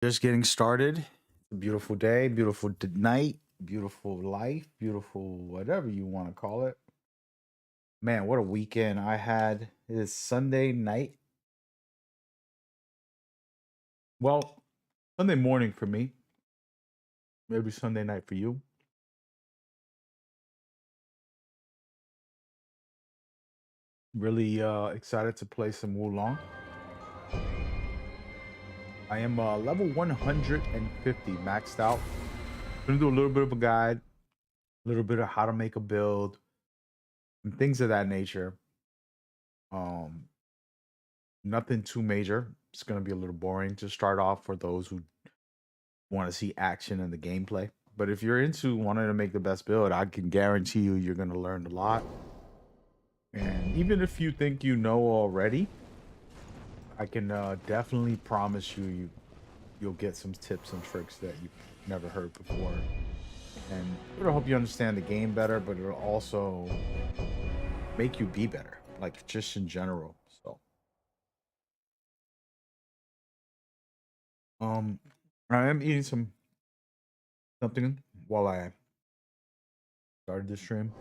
Just getting started. It's a beautiful day, beautiful night, beautiful life, beautiful whatever you want to call it. Man, what a weekend I had. It is Sunday night. Well, Sunday morning for me, maybe Sunday night for you. Really excited to play some Wulong. I am level 150 maxed out. Gonna do a little bit of a guide, a little bit of how to make a build, and things of that nature. Um, Nothing too major. It's gonna be a little boring to start off for those who want to see action in the gameplay. But if you're into wanting to make the best build, I can guarantee you're gonna learn a lot. And even if you think you know already, I can definitely promise you'll get some tips and tricks that you've never heard before. And it'll help you understand the game better, but it'll also make you be better, like just in general. So, um, I am eating something while I started this stream,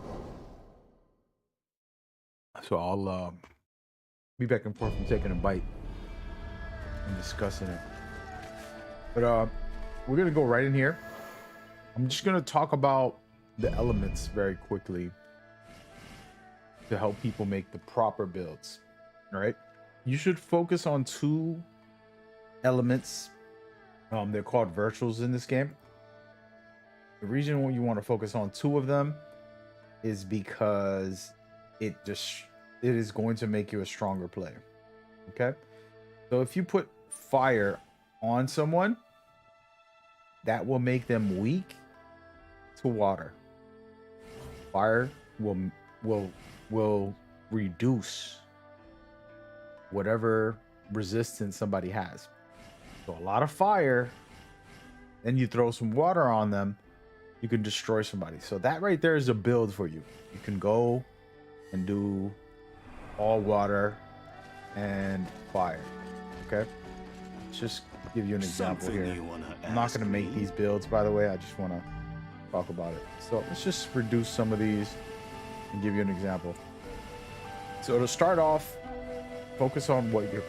so I'll be back and forth from taking a bite and discussing it. But we're gonna go right in here. I'm just gonna talk about the elements very quickly to help people make the proper builds. All right, you should focus on two elements. They're called virtuals in this game. The reason why you want to focus on two of them is because it is going to make you a stronger player. Okay, so if you put fire on someone, that will make them weak to water. Fire will reduce whatever resistance somebody has. So a lot of fire, then you throw some water on them, you can destroy somebody. So that right there is a build for you. You can go and do all water and fire. Okay, let's just give you an example here. I'm not going to make these builds, by the way. I just want to talk about it. So let's just reduce some of these and give you an example. So to start off, focus on what your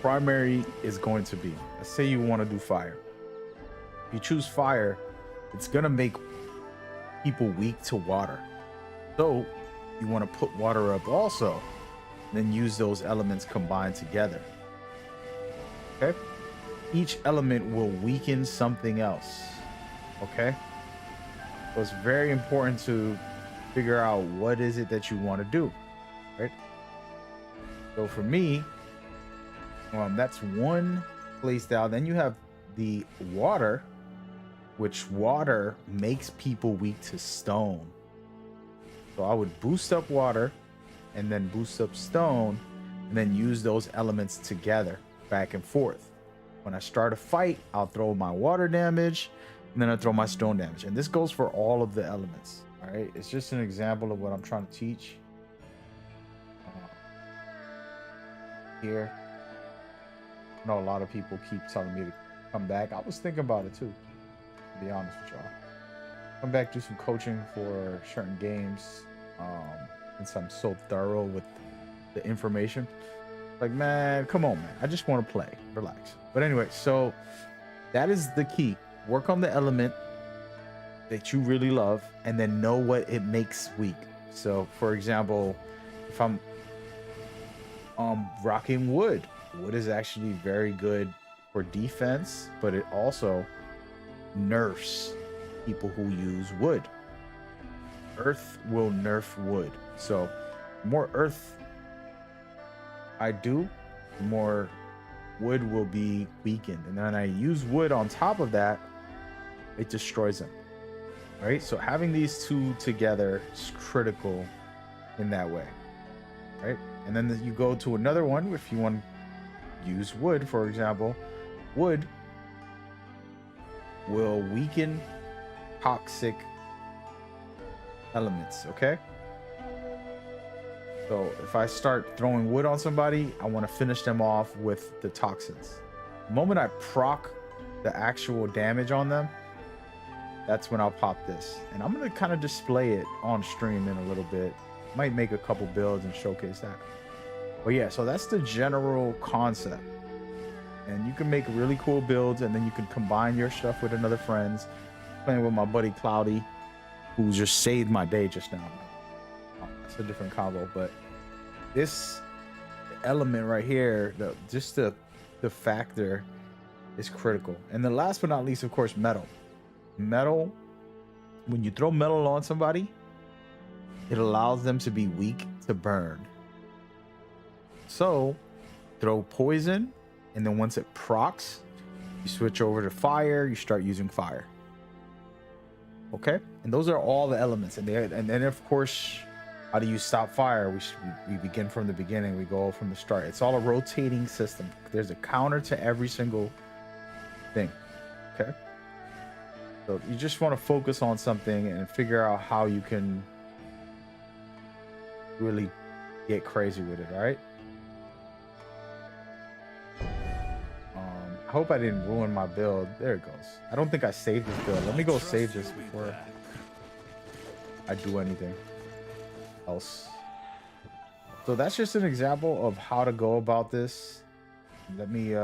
primary is going to be. Let's say you want to do fire. If you choose fire, it's going to make people weak to water. So you want to put water up also, then use those elements combined together. Okay, each element will weaken something else. Okay, so it's very important to figure out what is it that you want to do, right? So for me, that's one place down. Then you have the water, which water makes people weak to stone. So I would boost up water and then boost up stone and then use those elements together back and forth. When I start a fight, I'll throw my water damage and then I throw my stone damage. And this goes for all of the elements. All right, it's just an example of what I'm trying to teach here. I know a lot of people keep telling me to come back. I was thinking about it too, to be honest with y'all. Come back, do some coaching for certain games. Since I'm so thorough with the information. Like, man, come on, man. I just want to play. Relax. But anyway, so that is the key. Work on the element that you really love and then know what it makes weak. So, for example, if I'm rocking wood, wood is actually very good for defense, but it also nerfs people who use wood. Earth will nerf wood. So the more earth I do, the more wood will be weakened. And then I use wood on top of that, it destroys them. All right, so having these two together is critical in that way. Right, and then you go to another one. If you want to use wood, for example, wood will weaken toxic elements. Okay, so if I start throwing wood on somebody, I want to finish them off with the toxins. The moment I proc the actual damage on them, that's when I'll pop this. And I'm gonna kind of display it on stream in a little bit. Might make a couple builds and showcase that. But yeah, so that's the general concept. And you can make really cool builds, and then you can combine your stuff with another friends. Playing with my buddy Cloudy, who just saved my day just now. That's a different combo, but this element right here, the factor is critical. And then last but not least, of course, metal. Metal, when you throw metal on somebody, it allows them to be weak to burn. So throw poison, and then once it procs, you switch over to fire, you start using fire. Okay, and those are all the elements. And then of course, how do you stop fire? We begin from the beginning, we go from the start. It's all a rotating system. There's a counter to every single thing. Okay, so you just want to focus on something and figure out how you can really get crazy with it. All right, I hope I didn't ruin my build. There it goes. I don't think I saved this build. Let me go save this before I do anything else. So that's just an example of how to go about this. Let me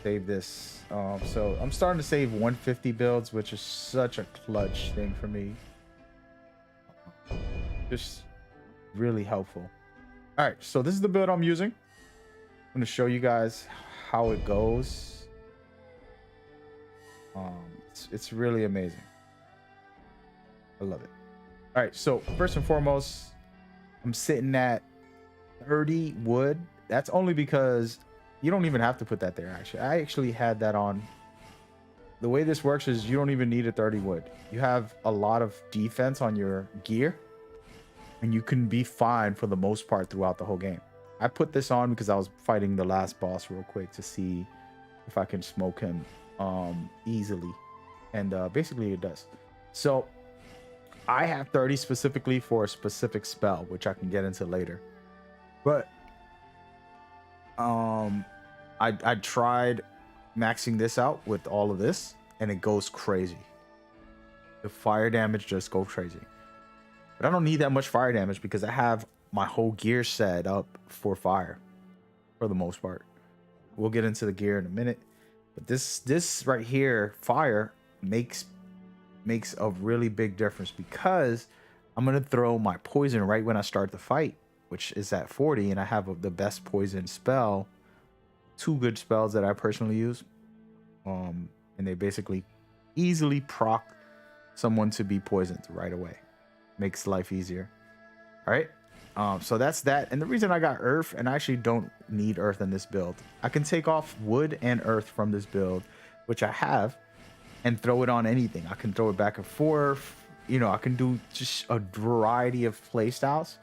save this. So I'm starting to save 150 builds, which is such a clutch thing for me. Just really helpful. All right, so this is the build I'm using. I'm going to show you guys how it goes. It's really amazing. I love it. All right, so first and foremost, I'm sitting at 30 wood. That's only because you don't even have to put that there. I actually had that on. The way this works is you don't even need a 30 wood. You have a lot of defense on your gear, and you can be fine for the most part throughout the whole game. I put this on because I was fighting the last boss real quick to see if I can smoke him easily. And basically it does. So I have 30 specifically for a specific spell, which I can get into later. But I tried maxing this out with all of this, and it goes crazy. The fire damage just goes crazy. But I don't need that much fire damage because I have my whole gear set up for fire for the most part. We'll get into the gear in a minute, but this right here, fire, makes a really big difference because I'm gonna throw my poison right when I start the fight, which is at 40, and I have the best poison spell, 2 good spells that I personally use, and they basically easily proc someone to be poisoned right away. Makes life easier. All right, so that's that. And the reason I got earth, and I actually don't need earth in this build, I can take off wood and earth from this build, which I have, and throw it on anything. I can throw it back and forth. You know, I can do just a variety of play styles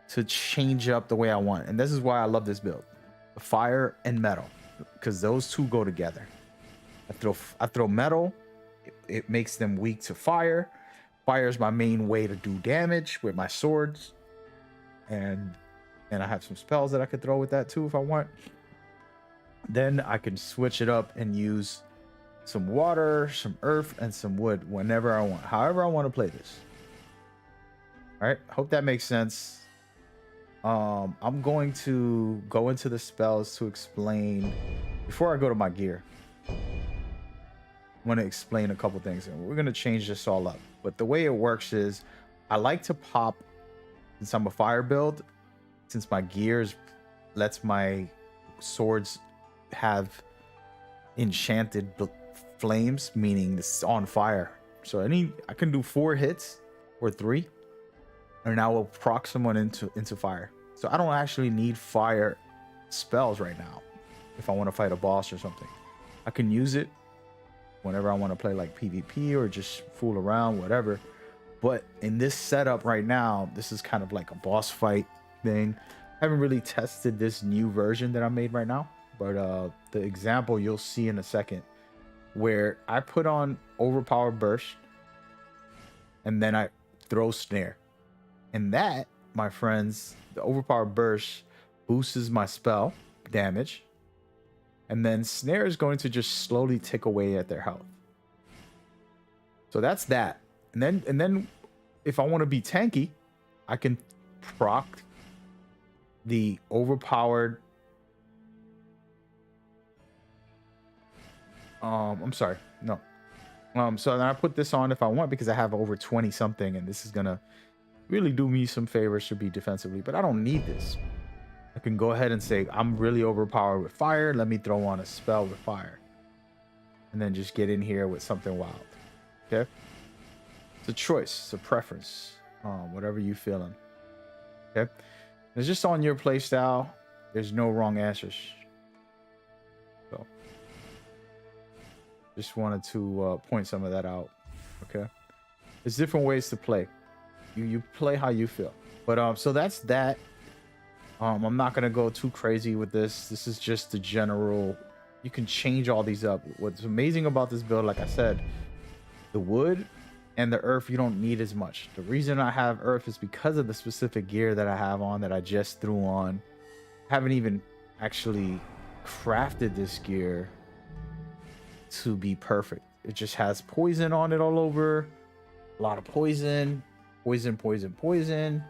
to change up the way I want. And this is why I love this build, fire and metal, because those two go together. I throw metal, it makes them weak to fire. Fire is my main way to do damage with my swords, and I have some spells that I could throw with that too if I want. Then I can switch it up and use some water, some earth, and some wood whenever I want, however I want to play this. All right, hope that makes sense. I'm going to go into the spells to explain before I go to my gear. I want to explain a couple things, and we're going to change this all up. But the way it works is I like to pop, since I'm a fire build, since my gears lets my swords have enchanted flames, meaning it's on fire. So I can do 4 hits or 3, and I will proc someone into fire. So I don't actually need fire spells right now if I want to fight a boss or something. I can use it whenever I want to play like PvP or just fool around, whatever. But in this setup right now, this is kind of like a boss fight thing. I haven't really tested this new version that I made right now, but the example you'll see in a second, where I put on overpowered burst and then I throw snare. And that, my friends, the overpowered burst boosts my spell damage, And then snare is going to just slowly tick away at their health. So that's that. And then if I want to be tanky, I can proc the overpowered. I'm sorry, no. So then I put this on if I want, because I have over 20 something, and this is gonna really do me some favors to be defensively, but I don't need this. I can go ahead and say, I'm really overpowered with fire. Let me throw on a spell with fire. And then just get in here with something wild. Okay? It's a choice. It's a preference. Whatever you feeling. Okay? It's just on your play style. There's no wrong answers. So, just wanted to point some of that out. Okay? There's different ways to play. You play how you feel. But so that's that. I'm not gonna go too crazy with this. This is just the general. You can change all these up. What's amazing about this build, like I said, the wood and the earth, you don't need as much. The reason I have earth is because of the specific gear that I have on, that I just threw on. I haven't even actually crafted this gear to be perfect. It just has poison on it all over. A lot of poison. Poison.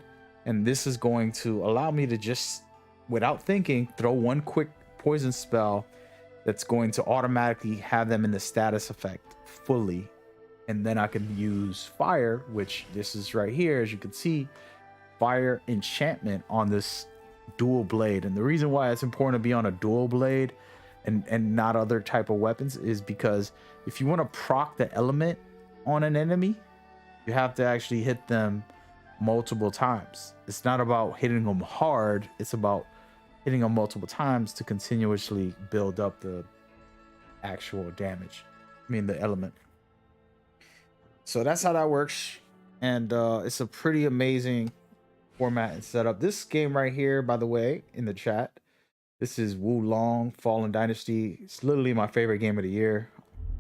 And this is going to allow me to just, without thinking, throw one quick poison spell that's going to automatically have them in the status effect fully. And then I can use fire, which this is right here, as you can see, fire enchantment on this dual blade. And the reason why it's important to be on a dual blade and not other type of weapons is because if you want to proc the element on an enemy, you have to actually hit them multiple times. It's not about hitting them hard, it's about hitting them multiple times to continuously build up the actual damage. I mean, the element. So that's how that works. And it's a pretty amazing format and setup. This game right here, by the way, in the chat, this is Wu Long Fallen Dynasty. It's literally my favorite game of the year.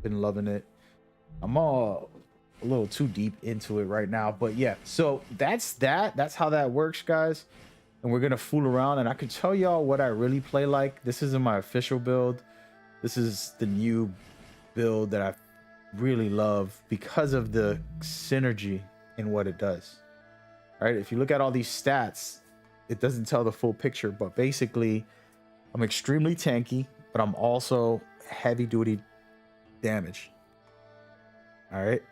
Been loving it. I'm all a little too deep into it right now, but yeah, so that's how that works, guys. And we're gonna fool around, and I can tell y'all what I really play like. This isn't my official build. This is the new build that I really love because of the synergy in what it does. All right, if you look at all these stats, it doesn't tell the full picture, but basically I'm extremely tanky, but I'm also heavy duty damage. All right,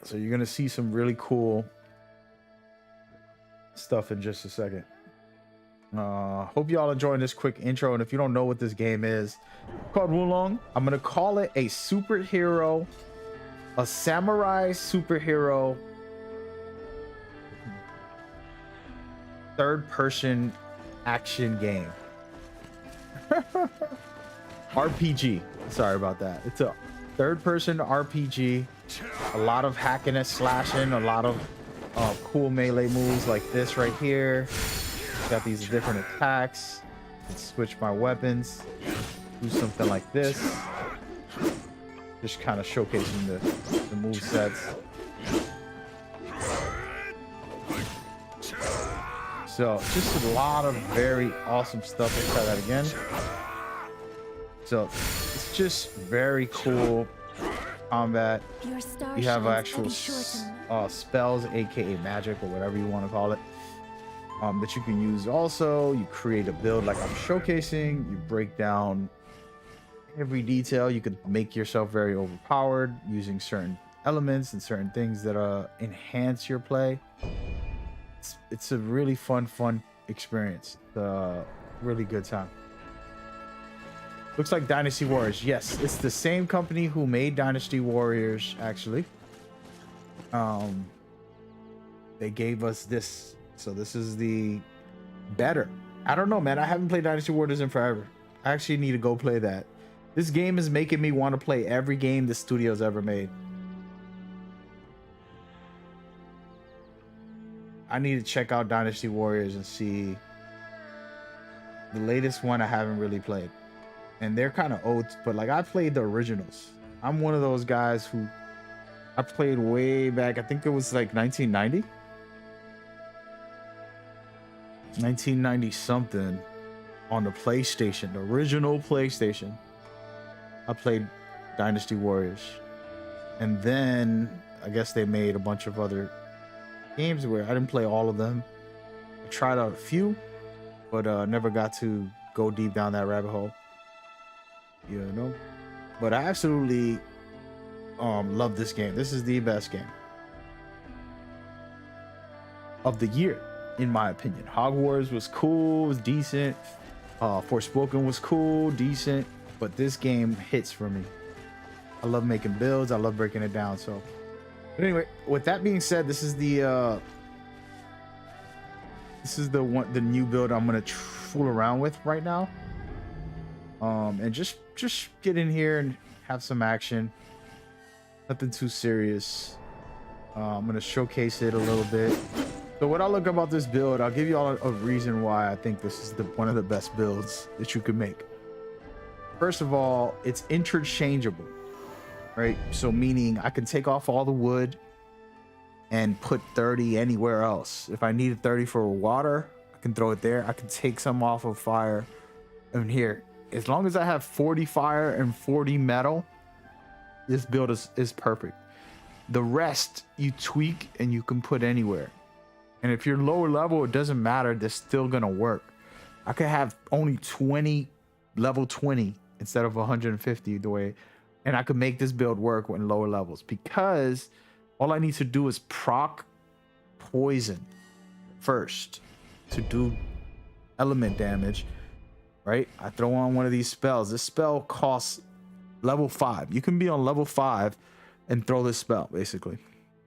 so you're gonna see some really cool stuff in just a second. Hope y'all enjoying this quick intro. And if you don't know what this game is, called Wulong, I'm gonna call it a superhero, a samurai superhero, third-person action game. RPG. Sorry about that. It's a third-person RPG. A lot of hacking and slashing. A lot of cool melee moves like this right here. Got these different attacks. Can switch my weapons. Do something like this. Just kind of showcasing the move sets. So just a lot of very awesome stuff. Let's try that again. So it's just very cool combat. You have actual spells, aka magic, or whatever you want to call it, that you can use. Also, you create a build like I'm showcasing. You break down every detail. You could make yourself very overpowered using certain elements and certain things that enhance your play. It's a really fun experience. Really good time. Looks like Dynasty Warriors. Yes, it's the same company who made Dynasty Warriors, actually. They gave us this. So this is the better. I don't know, man. I haven't played Dynasty Warriors in forever. I actually need to go play that. This game is making me want to play every game the studio's ever made. I need to check out Dynasty Warriors and see. The latest one I haven't really played. And they're kind of old, but like I played the originals. I'm one of those guys who I played way back. I think it was like 1990. 1990 something on the PlayStation, the original PlayStation. I played Dynasty Warriors. And then I guess they made a bunch of other games where I didn't play all of them. I tried out a few, but never got to go deep down that rabbit hole. You know? But I absolutely love this game. This is the best game of the year, in my opinion. Hogwarts was cool, was decent. Forspoken was cool, decent. But this game hits for me. I love making builds. I love breaking it down. So, but anyway, with that being said, this is the the new build I'm gonna fool around with right now. And just get in here and have some action. Nothing too serious. I'm gonna showcase it a little bit. So what I like about this build, I'll give you all a reason why I think this is one of the best builds that you could make. First of all, it's interchangeable, right? So meaning I can take off all the wood and put 30 anywhere else. If I needed 30 for water, I can throw it there. I can take some off of fire. And here, as long as I have 40 fire and 40 metal, this build is perfect. The rest you tweak and you can put anywhere. And if you're lower level, it doesn't matter. They're still gonna work. I could have only 20, level 20 instead of 150 the way, and I could make this build work in lower levels because all I need to do is proc poison first to do element damage, right? I throw on one of these spells. This spell costs level 5. You can be on level 5 and throw this spell, basically.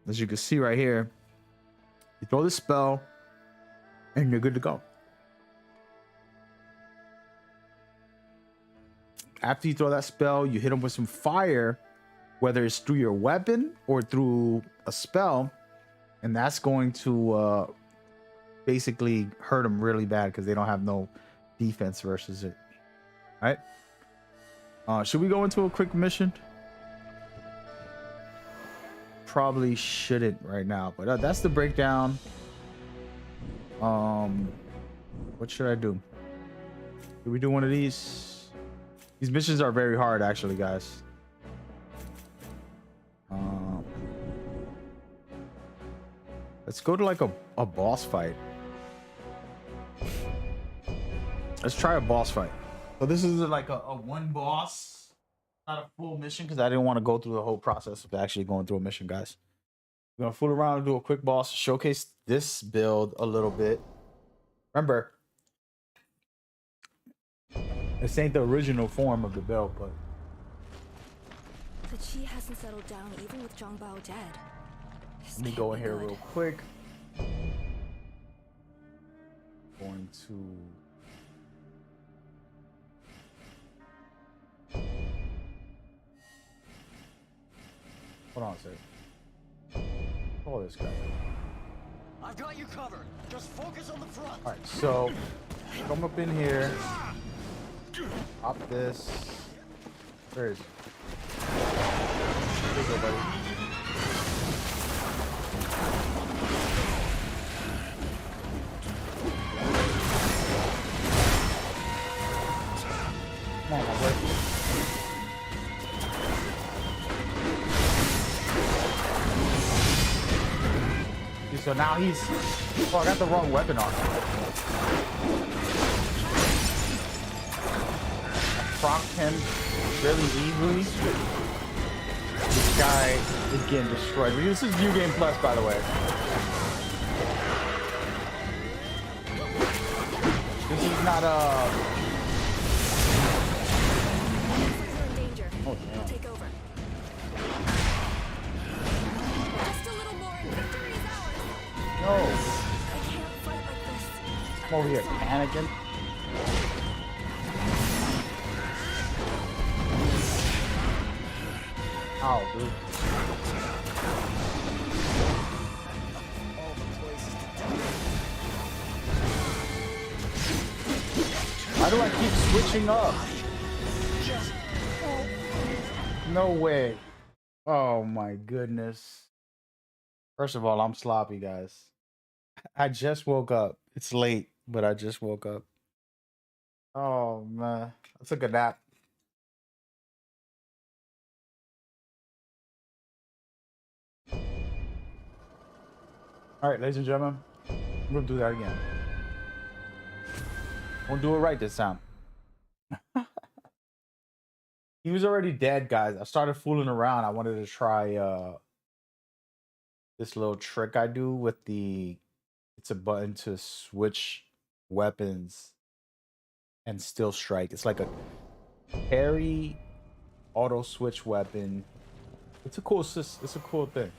As you can see right here, you throw this spell and you're good to go. After you throw that spell, you hit them with some fire, whether it's through your weapon or through a spell, and that's going to basically hurt them really bad because they don't have no defense versus it. All right. Should we go into a quick mission? Probably shouldn't right now, but that's the breakdown. What should I do? Do we do one of these? These missions are very hard, actually, guys. Let's go to like a boss fight. Let's try a boss fight. So this is like a one boss, not a full mission, because I didn't want to go through the whole process of actually going through a mission, guys. We're gonna fool around and do a quick boss, showcase this build a little bit. Remember, this ain't the original form of the build, but the chi hasn't settled down even with Zhang Bao dead. let me go in here real quick. Going to hold on a second. Oh, this guy. I've got you covered. Just focus on the front. All right, so come up in here. Pop this. Where is it? There you go, buddy. Come on, my boy. So now he's... Oh, I got the wrong weapon on. I procced him really easily. This guy is getting destroyed. This is View Game Plus, by the way. This is not a... Oh, damn. Take over. Just a little more and victory is ours. No. I can't fight like this. I'm over here panicking. Ow, dude. Why do I keep switching up? No way. Oh my goodness. First of all, I'm sloppy, guys. I just woke up. It's late, but I just woke up. Oh man. I took a nap. All right, ladies and gentlemen, I'm gonna do that again. I'm gonna do it right this time. He was already dead, guys. I started fooling around. I wanted to try this little trick I do with the. It's a button to switch weapons and still strike. It's like a parry auto switch weapon. It's a cool. It's a cool thing.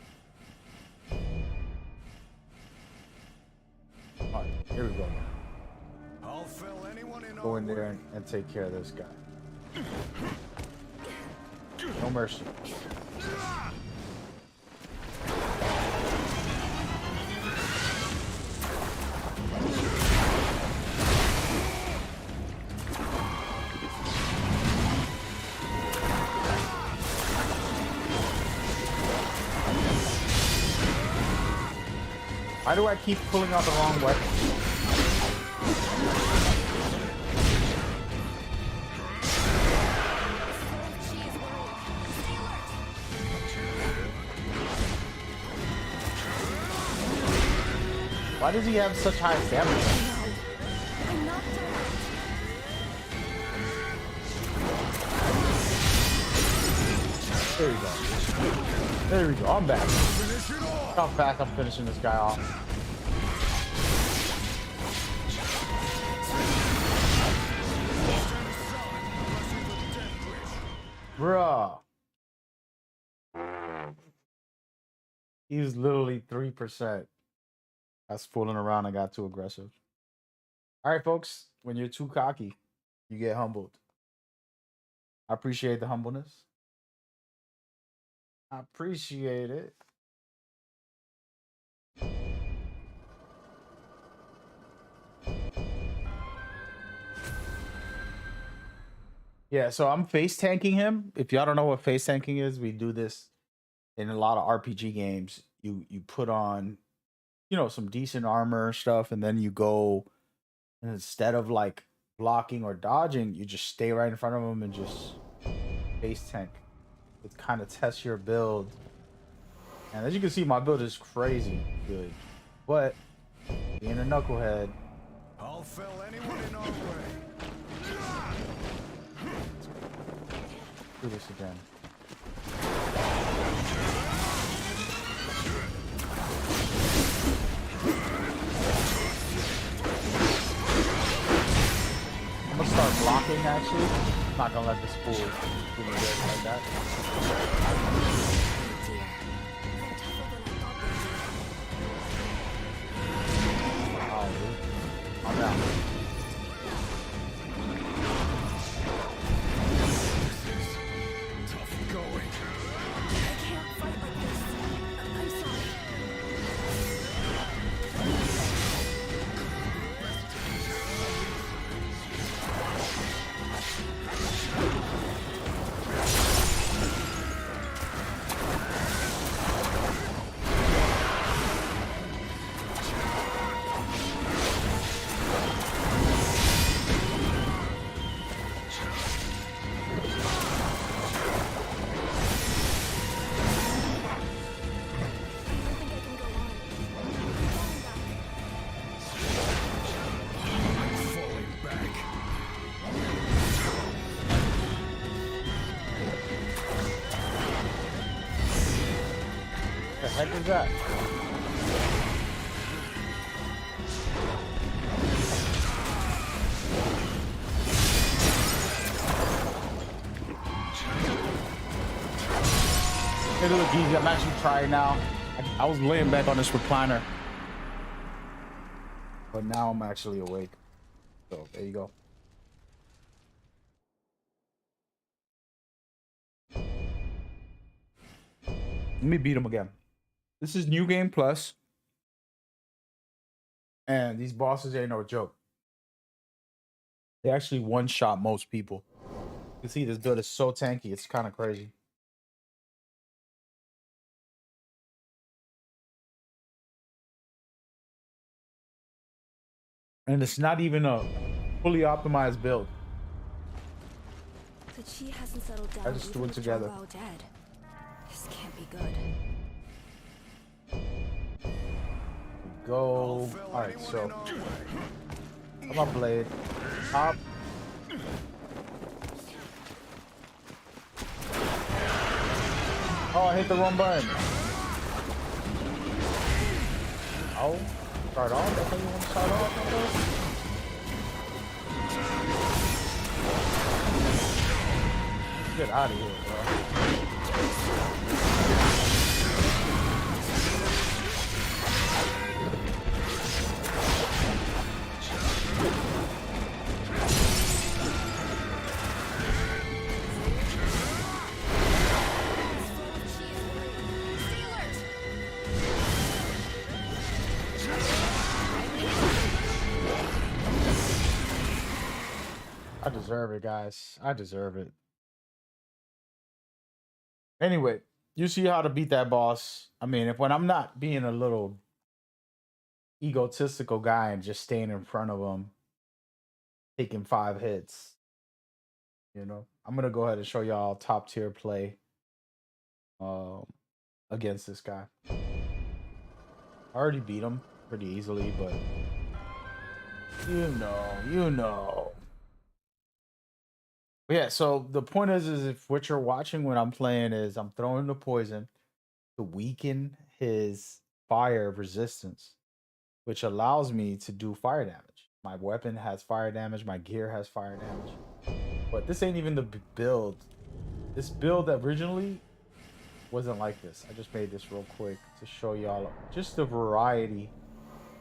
All right, here we go. I'll fill anyone in Go in there and take care of this guy. No mercy. Why do I keep pulling out the wrong weapon? Why does he have such high stamina? I'm not done. There we go. There we go. I'm back. Look how fast I'm finishing this guy off. Bruh. He was literally 3%. That's fooling around. I got too aggressive. All right, folks. When you're too cocky, you get humbled. I appreciate the humbleness. I appreciate it. Yeah, so I'm face tanking him. If y'all don't know what face tanking is, we do this in a lot of RPG games. You put on, you know, some decent armor stuff, and then you go, and instead of like blocking or dodging, you just stay right in front of him and just face tank. It kind of tests your build. And as you can see, my build is crazy good. But being a knucklehead, I'll fill anyone in our way. do this again. I'm gonna start blocking actually. I'm not gonna let this fool do me good like that. Dear, they're tougher than I thought they were. Oh, dude. I'm down. Tough going. I can't fight like this. I'm sorry. The heck is that? Hey, look easy. I'm actually trying now. I was laying back on this recliner, but now I'm actually awake. So there you go. Let me beat him again. This is New Game Plus, and these bosses ain't no joke. They actually one-shot most people. You can see this build is so tanky, it's kind of crazy. And it's not even a fully optimized build. The chi hasn't settled down. I just threw even it with together. Zhang Bao dead. This can't be good. go. All right, so I'm gonna blade. Top. Oh, I hit the wrong button. Oh, start off. That's how you want to start off. Get out of here, bro. I deserve it, guys. I deserve it. Anyway, you see how to beat that boss. I mean, if when I'm not being a little egotistical guy and just staying in front of him, taking 5 hits, you know, I'm gonna go ahead and show y'all top tier play against this guy. I already beat him pretty easily, but you know. But yeah, so the point is if what you're watching when I'm playing is I'm throwing the poison to weaken his fire resistance, which allows me to do fire damage. My weapon has fire damage, my gear has fire damage. But this ain't even the build. This build originally wasn't like this. I just made this real quick to show y'all just the variety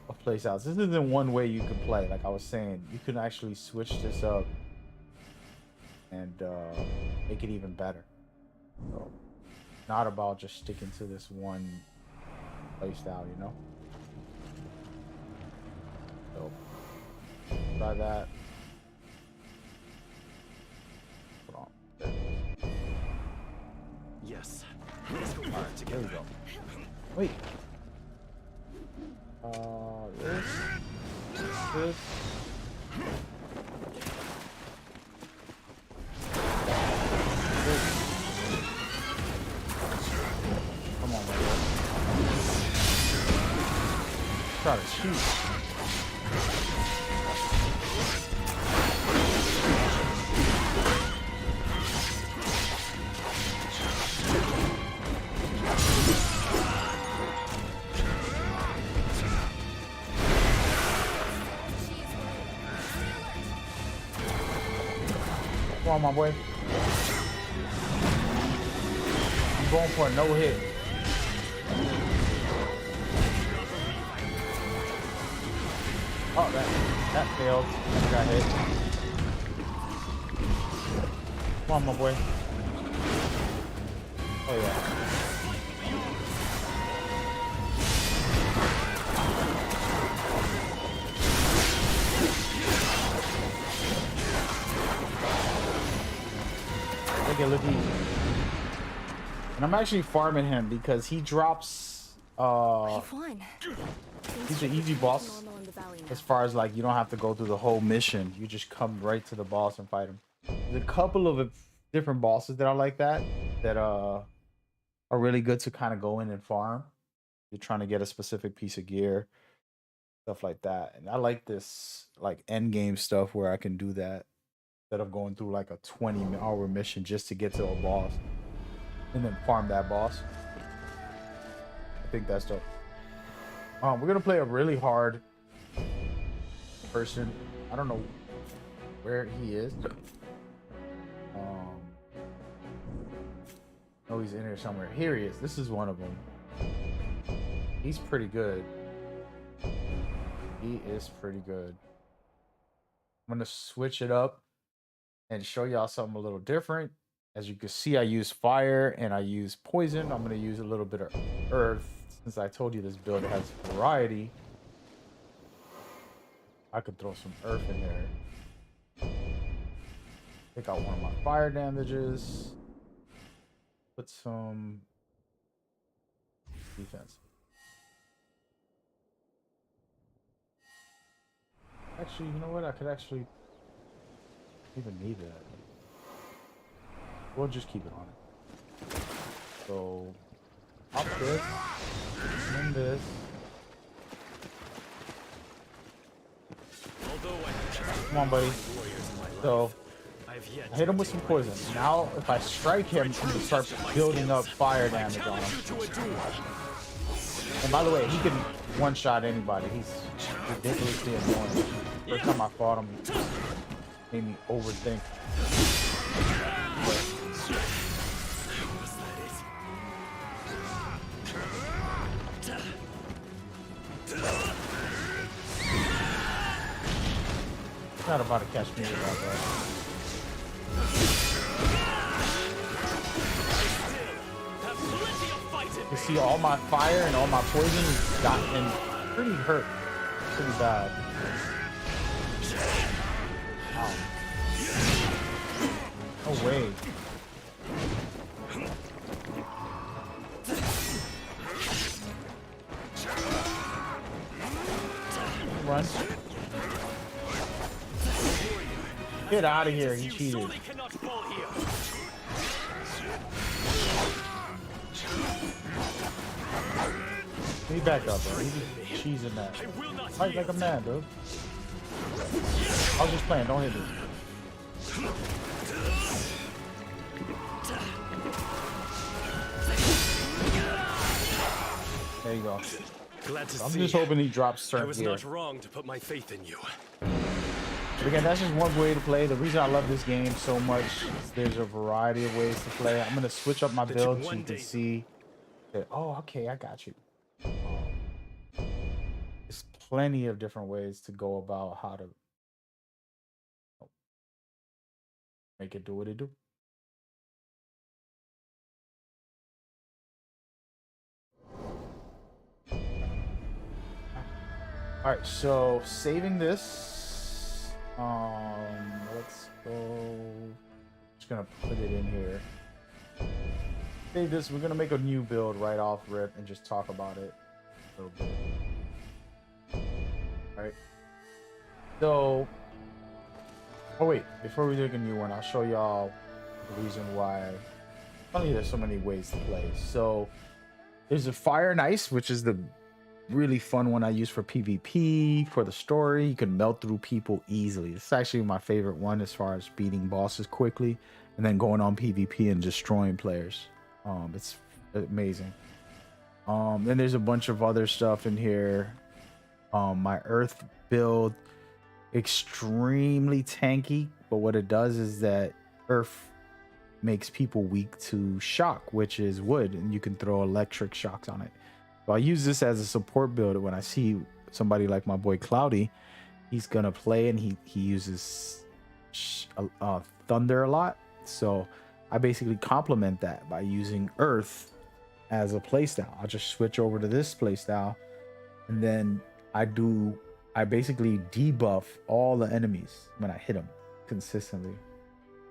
of playstyles. This isn't one way you can play. Like I was saying, you can actually switch this up and make it even better. So, not about just sticking to this one playstyle, you know? So, try that. Hold on. Yes. Let's go Alright, there we go. Wait. This. Come on, man. Try to shoot. Come on, my boy. I'm going for a no hit. Oh, that failed. That got hit. Come on, my boy. Oh yeah. Look easy. And I'm actually farming him because he drops he's an easy boss as far as like you don't have to go through the whole mission. You just come right to the boss and fight him. There's a couple of different bosses that are like that are really good to kind of go in and farm. You're trying to get a specific piece of gear, stuff like that. And I like this like end game stuff where I can do that instead of going through like a 20-hour mission just to get to a boss and then farm that boss. I think that's dope. We're gonna play a really hard person. I don't know where he is. Oh, he's in here somewhere. Here he is. This is one of them. He's pretty good. He is pretty good. I'm gonna switch it up and show y'all something a little different. As you can see, I use fire and I use poison. I'm gonna use a little bit of earth. Since I told you this build has variety, I could throw some earth in there. Take out one of my fire damages. Put some defense. Actually, you know what? I could actually even need that. We'll just keep it on it. So, pop this, and this. Come on, buddy. So I hit him with some poison. Now, if I strike him, I'm gonna start building up fire damage on him. And by the way, he can one-shot anybody. He's ridiculously annoying. First time I fought him, he made me overthink. He's not about to catch me with that. You see all my fire and all my poison gotten pretty hurt. Pretty bad. Wow. No way. Run. Get out of here, he cheated. He back up, bro. He's cheesing that. Fight like a man, dude. I was just playing, don't hit me. There you go. Glad to I'm see. just hoping he drops certain I was gear. not wrong to put my faith in you. But again, that's just one way to play. The reason I love this game so much is there's a variety of ways to play. I'm going to switch up my build so you can see that. Oh, okay, I got you. There's plenty of different ways to go about how to make it do what it do. All right, so saving this. Let's go. Just gonna put it in here. Save this. We're gonna make a new build right off rip and just talk about it a little bit. All right. So, oh wait, before we make a new one, I'll show y'all the reason why. Funny, there's so many ways to play. So, there's a fire and ice, which is the really fun one I use for PvP. For the story, you can melt through people easily. It's actually my favorite one as far as beating bosses quickly and then going on PvP and destroying players. It's amazing. Then there's a bunch of other stuff in here. My earth build, extremely tanky, but what it does is that earth makes people weak to shock, which is wood, and you can throw electric shocks on it. So I use this as a support build. When I see somebody like my boy Cloudy, he's gonna play and he uses thunder a lot. So I basically complement that by using earth as a playstyle. I'll just switch over to this playstyle, and then I basically debuff all the enemies when I hit them consistently,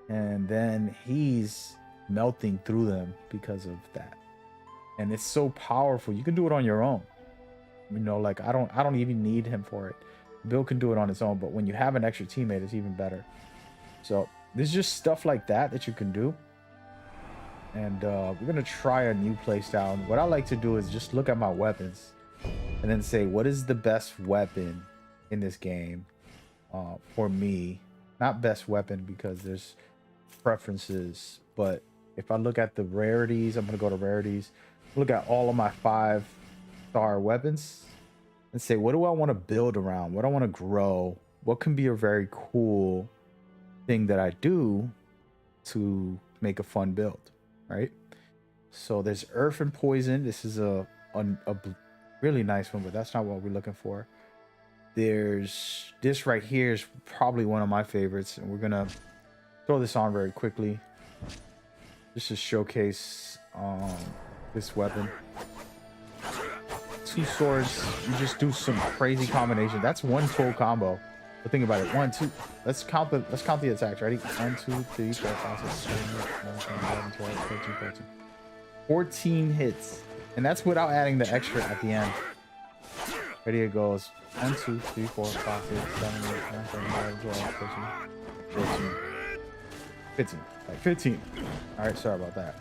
and then he's melting through them because of that. And it's so powerful. You can do it on your own. You know, like I don't even need him for it. Bill can do it on his own, but when you have an extra teammate, it's even better. So there's just stuff like that you can do. And we're gonna try a new playstyle. And what I like to do is just look at my weapons and then say, what is the best weapon in this game for me? Not best weapon because there's preferences, but if I look at the rarities, I'm gonna go to rarities. Look at all of my 5-star weapons and say, what do I want to build around? What do I want to grow? What can be a very cool thing that I do to make a fun build, right? So there's earth and poison. This is a really nice one, but that's not what we're looking for. There's this right here is probably one of my favorites, and we're gonna throw this on very quickly. Just to showcase this weapon. 2 swords, you just do some crazy combination. That's one full combo. But think about it. 1, 2. Let's count the attacks. Ready? 1, 2, 3, 4, 5, 6, 7, 8, 9, 10, 11, 12, 13, 14. 14 hits. And that's without adding the extra at the end. Ready? It goes 1, 2, 3, 4, 5, 6, 7, 8, 9, 10, 11, 12, 13, 14. 15. Like 15. Alright, sorry about that.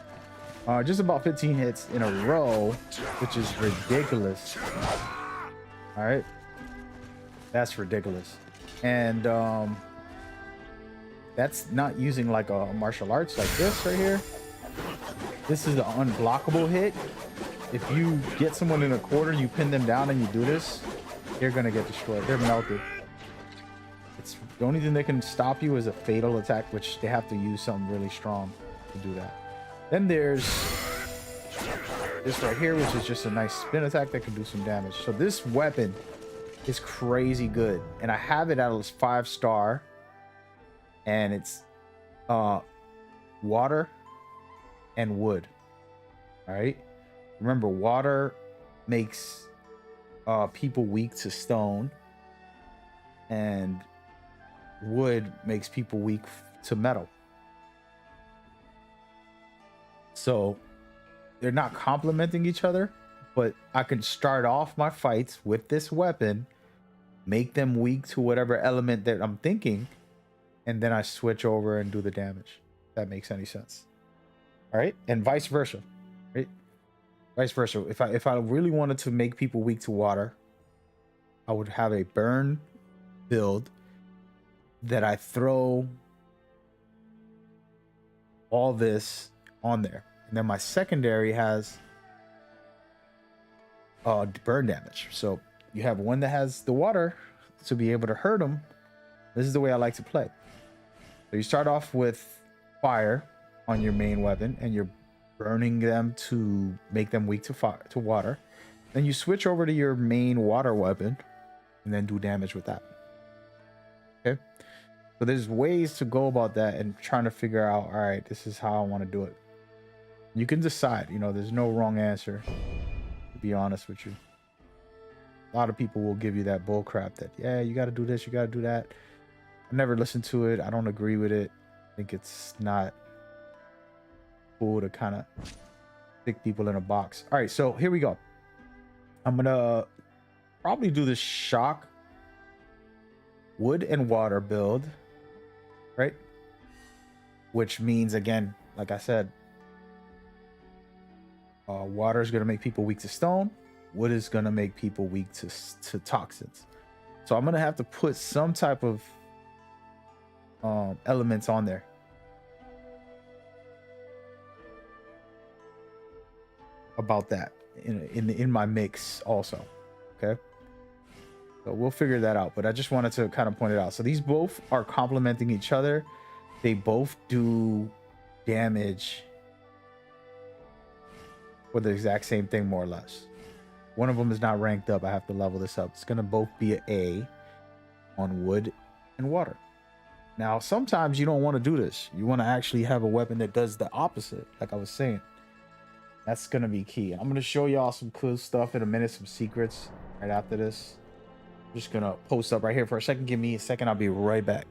Just about 15 hits in a row, which is ridiculous. Alright. That's ridiculous. And That's not using like a martial arts like this right here. This is the unblockable hit. If you get someone in a quarter, you pin them down and you do this, they're gonna get destroyed. They're melted. It's the only thing that can stop you is a fatal attack, which they have to use something really strong to do that. Then there's this right here, which is just a nice spin attack that can do some damage. So this weapon is crazy good, and I have it at a 5-star, and it's water and wood. All right, remember, water makes people weak to stone, and wood makes people weak to metal. So they're not complementing each other, but I can start off my fights with this weapon, make them weak to whatever element that I'm thinking, and then I switch over and do the damage. If that makes any sense. All right, and vice versa, right? Vice versa. If I really wanted to make people weak to water, I would have a burn build that I throw all this on there, and then my secondary has burn damage. So you have one that has the water to be able to hurt them. This is the way I like to play. So you start off with fire on your main weapon, and you're burning them to make them weak to fire, to water. Then you switch over to your main water weapon and then do damage with that. Okay, so there's ways to go about that and trying to figure out, all right, this is how I want to do it. You can decide, you know, there's no wrong answer, to be honest with you. A lot of people will give you that bull crap that, yeah, you got to do this, you got to do that. I never listened to it. I don't agree with it. I think it's not cool to kind of stick people in a box. All right, so here we go. I'm gonna probably do this shock wood and water build, right? Which means, again, like I said, water is gonna make people weak to stone. Wood is gonna make people weak to toxins. So I'm gonna have to put some type of elements on there. About that in my mix also. Okay, so we'll figure that out, but I just wanted to kind of point it out. So these both are complementing each other. They both do damage for the exact same thing, more or less. One of them is not ranked up. I have to level this up. It's gonna both be an A on wood and water. Now sometimes you don't want to do this. You want to actually have a weapon that does the opposite, like I was saying. That's gonna be key. I'm gonna show y'all some cool stuff in a minute, some secrets right after this. I'm just gonna post up right here for a second. Give me a second, I'll be right back.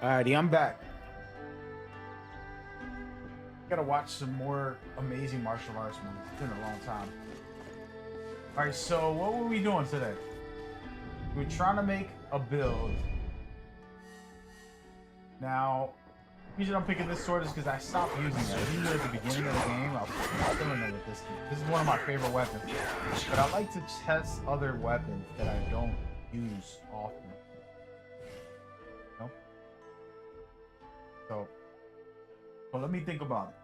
Alrighty, I'm back. Gotta watch some more amazing martial arts movies. It's been a long time. Alright, so what were we doing today? We were trying to make a build. Now, the reason I'm picking this sword is because I stopped using it. Usually at the beginning of the game, I was killing it with this. This is one of my favorite weapons. But I like to test other weapons that I don't use often. You know? So let me think about it.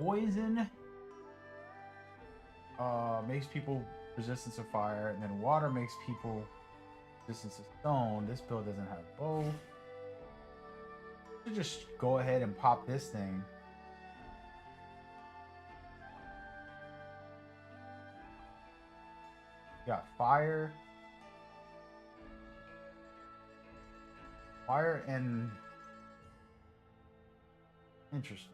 Poison makes people resistance to fire, and then water makes people resistance to stone. This build doesn't have both. Should just go ahead and pop this thing. Got fire. Fire and interesting.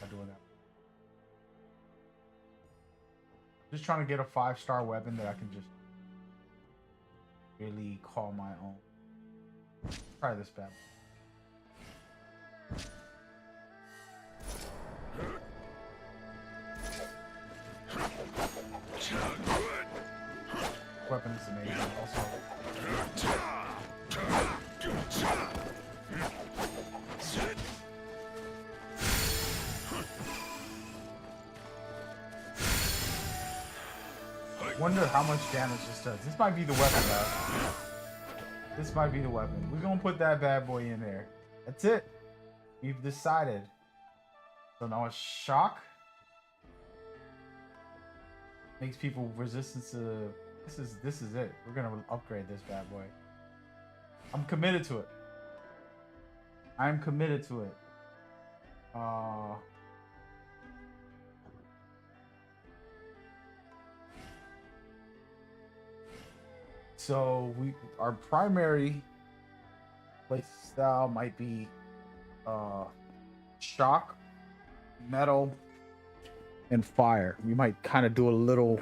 I'm doing that. Just trying to get a 5-star weapon that I can just really call my own. Try this bad. Weapon is amazing also. Wonder how much damage this does. This might be the weapon, guys. This might be the weapon. We're gonna put that bad boy in there. That's it. We've decided. So now it's shock. Makes people resistant to. This is it. We're gonna upgrade this bad boy. I'm committed to it. I'm committed to it. So our primary play style might be shock, metal, and fire. We might kind of do a little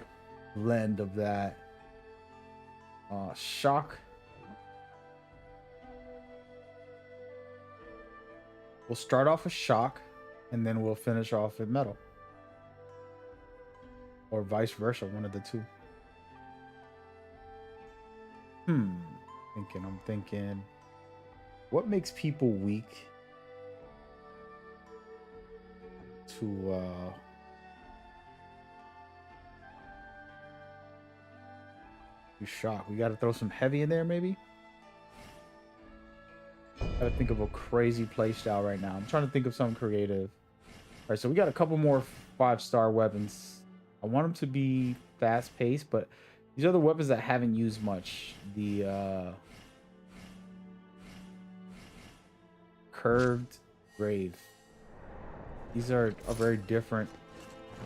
blend of that. Shock. We'll start off with shock, and then we'll finish off with metal. Or vice versa, one of the two. I'm thinking. What makes people weak to shock? We gotta throw some heavy in there, maybe? Gotta think of a crazy play style right now. I'm trying to think of something creative. Alright, so we got a couple more 5-star weapons. I want them to be fast paced, but these are the weapons that I haven't used much. The curved grave. These are very different.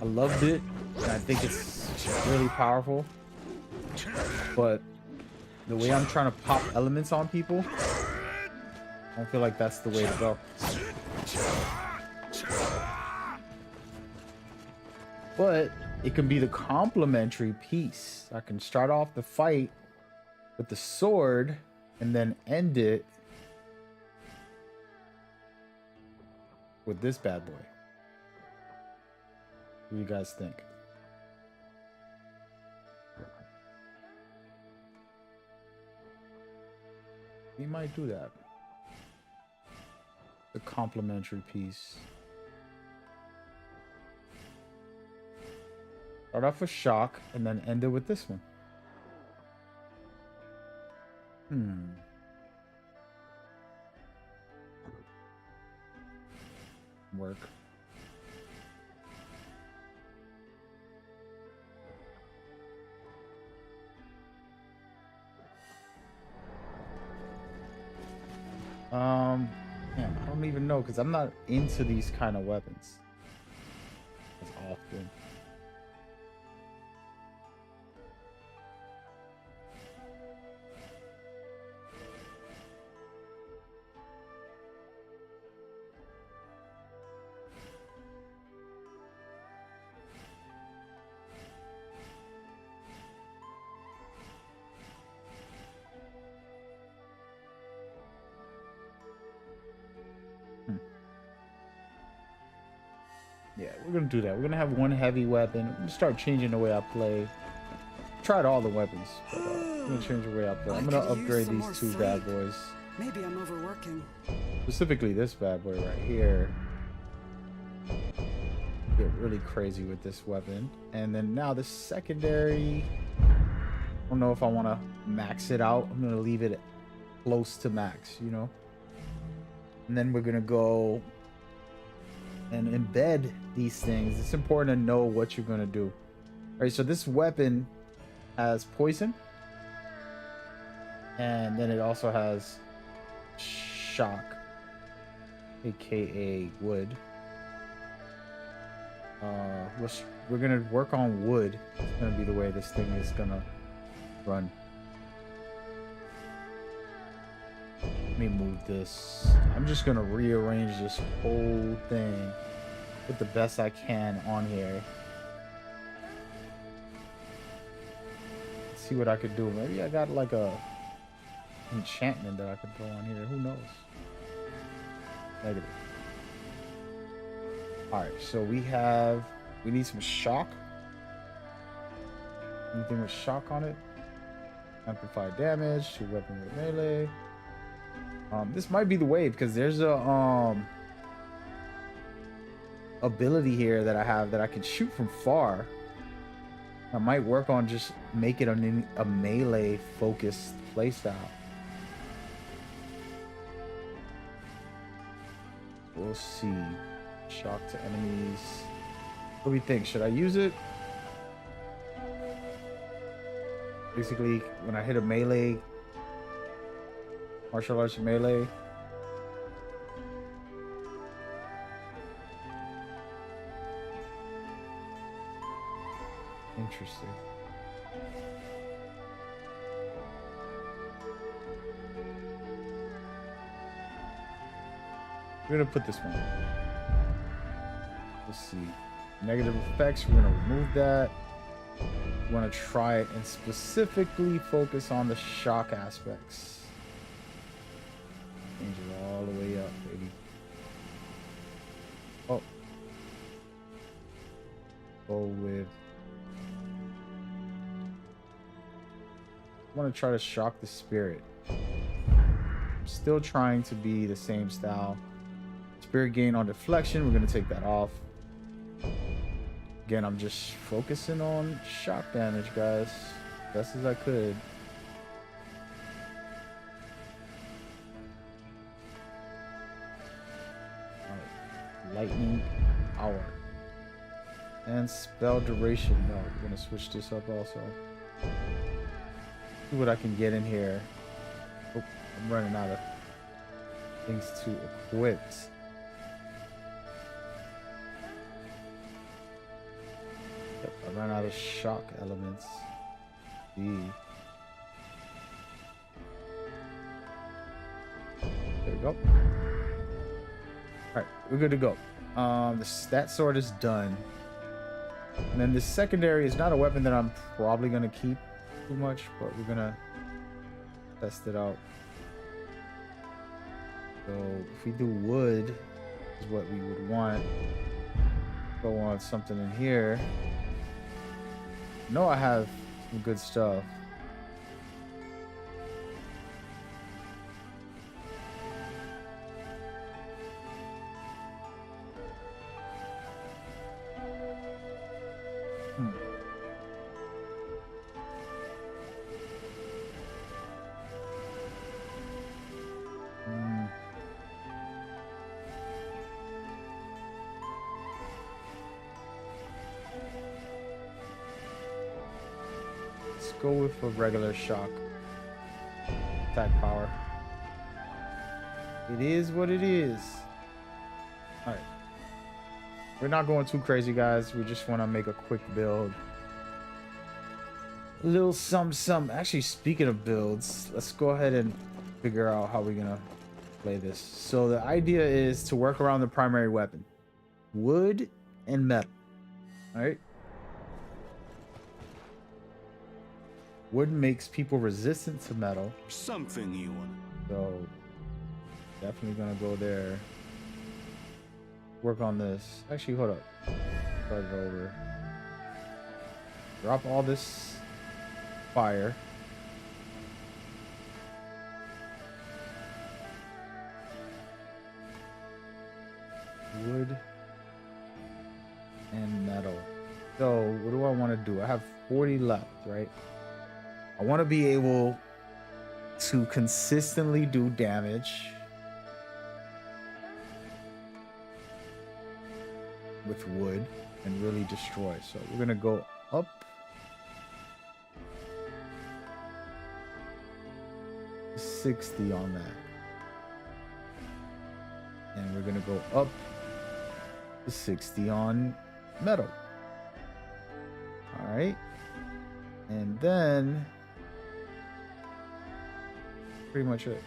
I loved it, and I think it's really powerful. But the way I'm trying to pop elements on people, I don't feel like that's the way to go. But it can be the complementary piece. I can start off the fight with the sword and then end it with this bad boy. What do you guys think? We might do that. The complementary piece. Start off with shock and then end it with this one. Work. Man, I don't even know because I'm not into these kind of weapons as often. Yeah, we're gonna do that. We're gonna have one heavy weapon. I'm gonna start changing the way I play. Tried all the weapons, but I'm gonna change the way I play. I'm gonna upgrade these two bad boys. Maybe I'm overworking. Specifically this bad boy right here. Get really crazy with this weapon. And then now the secondary, I don't know if I want to max it out. I'm gonna leave it close to max, you know. And then we're gonna go and embed these things. It's important to know what you're gonna do. All right, so this weapon has poison, and then it also has shock, aka wood. We're gonna work on wood. It's gonna be the way this thing is gonna run. Let me move this. I'm just gonna rearrange this whole thing, put the best I can on here. Let's see what I could do. Maybe I got like a enchantment that I could throw on here. Who knows? Negative. Alright, so we need some shock. Anything with shock on it? Amplified damage to weapon with melee. This might be the way because there's a ability here that I have that I can shoot from far. I might work on just make it a melee focused playstyle. We'll see. Shock to enemies. What do we think? Should I use it? Basically, when I hit a melee, martial arts melee. Interesting. We're gonna put this one. Let's see. Negative effects, we're gonna remove that. We want to try it and specifically focus on the shock aspects. Change it all the way up, baby. Oh. Go with. I want to try to shock the spirit. I'm still trying to be the same style. Spirit gain on deflection, we're going to take that off. Again, I'm just focusing on shock damage, guys. Best as I could. Alright. Lightning hour. And spell duration. No, we're going to switch this up also. See what I can get in here. Oh, I'm running out of things to equip. Yep, I ran out of shock elements. There we go. Alright, we're good to go. That sword is done. And then the secondary is not a weapon that I'm probably going to keep too much, but we're going to test it out. So if we do wood, is what we would want. Go on something in here. I know I have some good stuff. Go with a regular shock attack power. It is what it is. All right, we're not going too crazy, guys. We just want to make a quick build, a little some. Actually, speaking of builds, let's go ahead and figure out how we're gonna play this. So the idea is to work around the primary weapon, wood and metal. All right. Wood makes people resistant to metal. Something you want. So definitely gonna go there. work on this. Actually, hold up. Start it over. Drop all this fire. Wood and metal. So what do I want to do? I have 40 left, right? I want to be able to consistently do damage with wood and really destroy. So we're gonna go up to 60 on that, and we're gonna go up to 60 on metal. All right, and then pretty much it.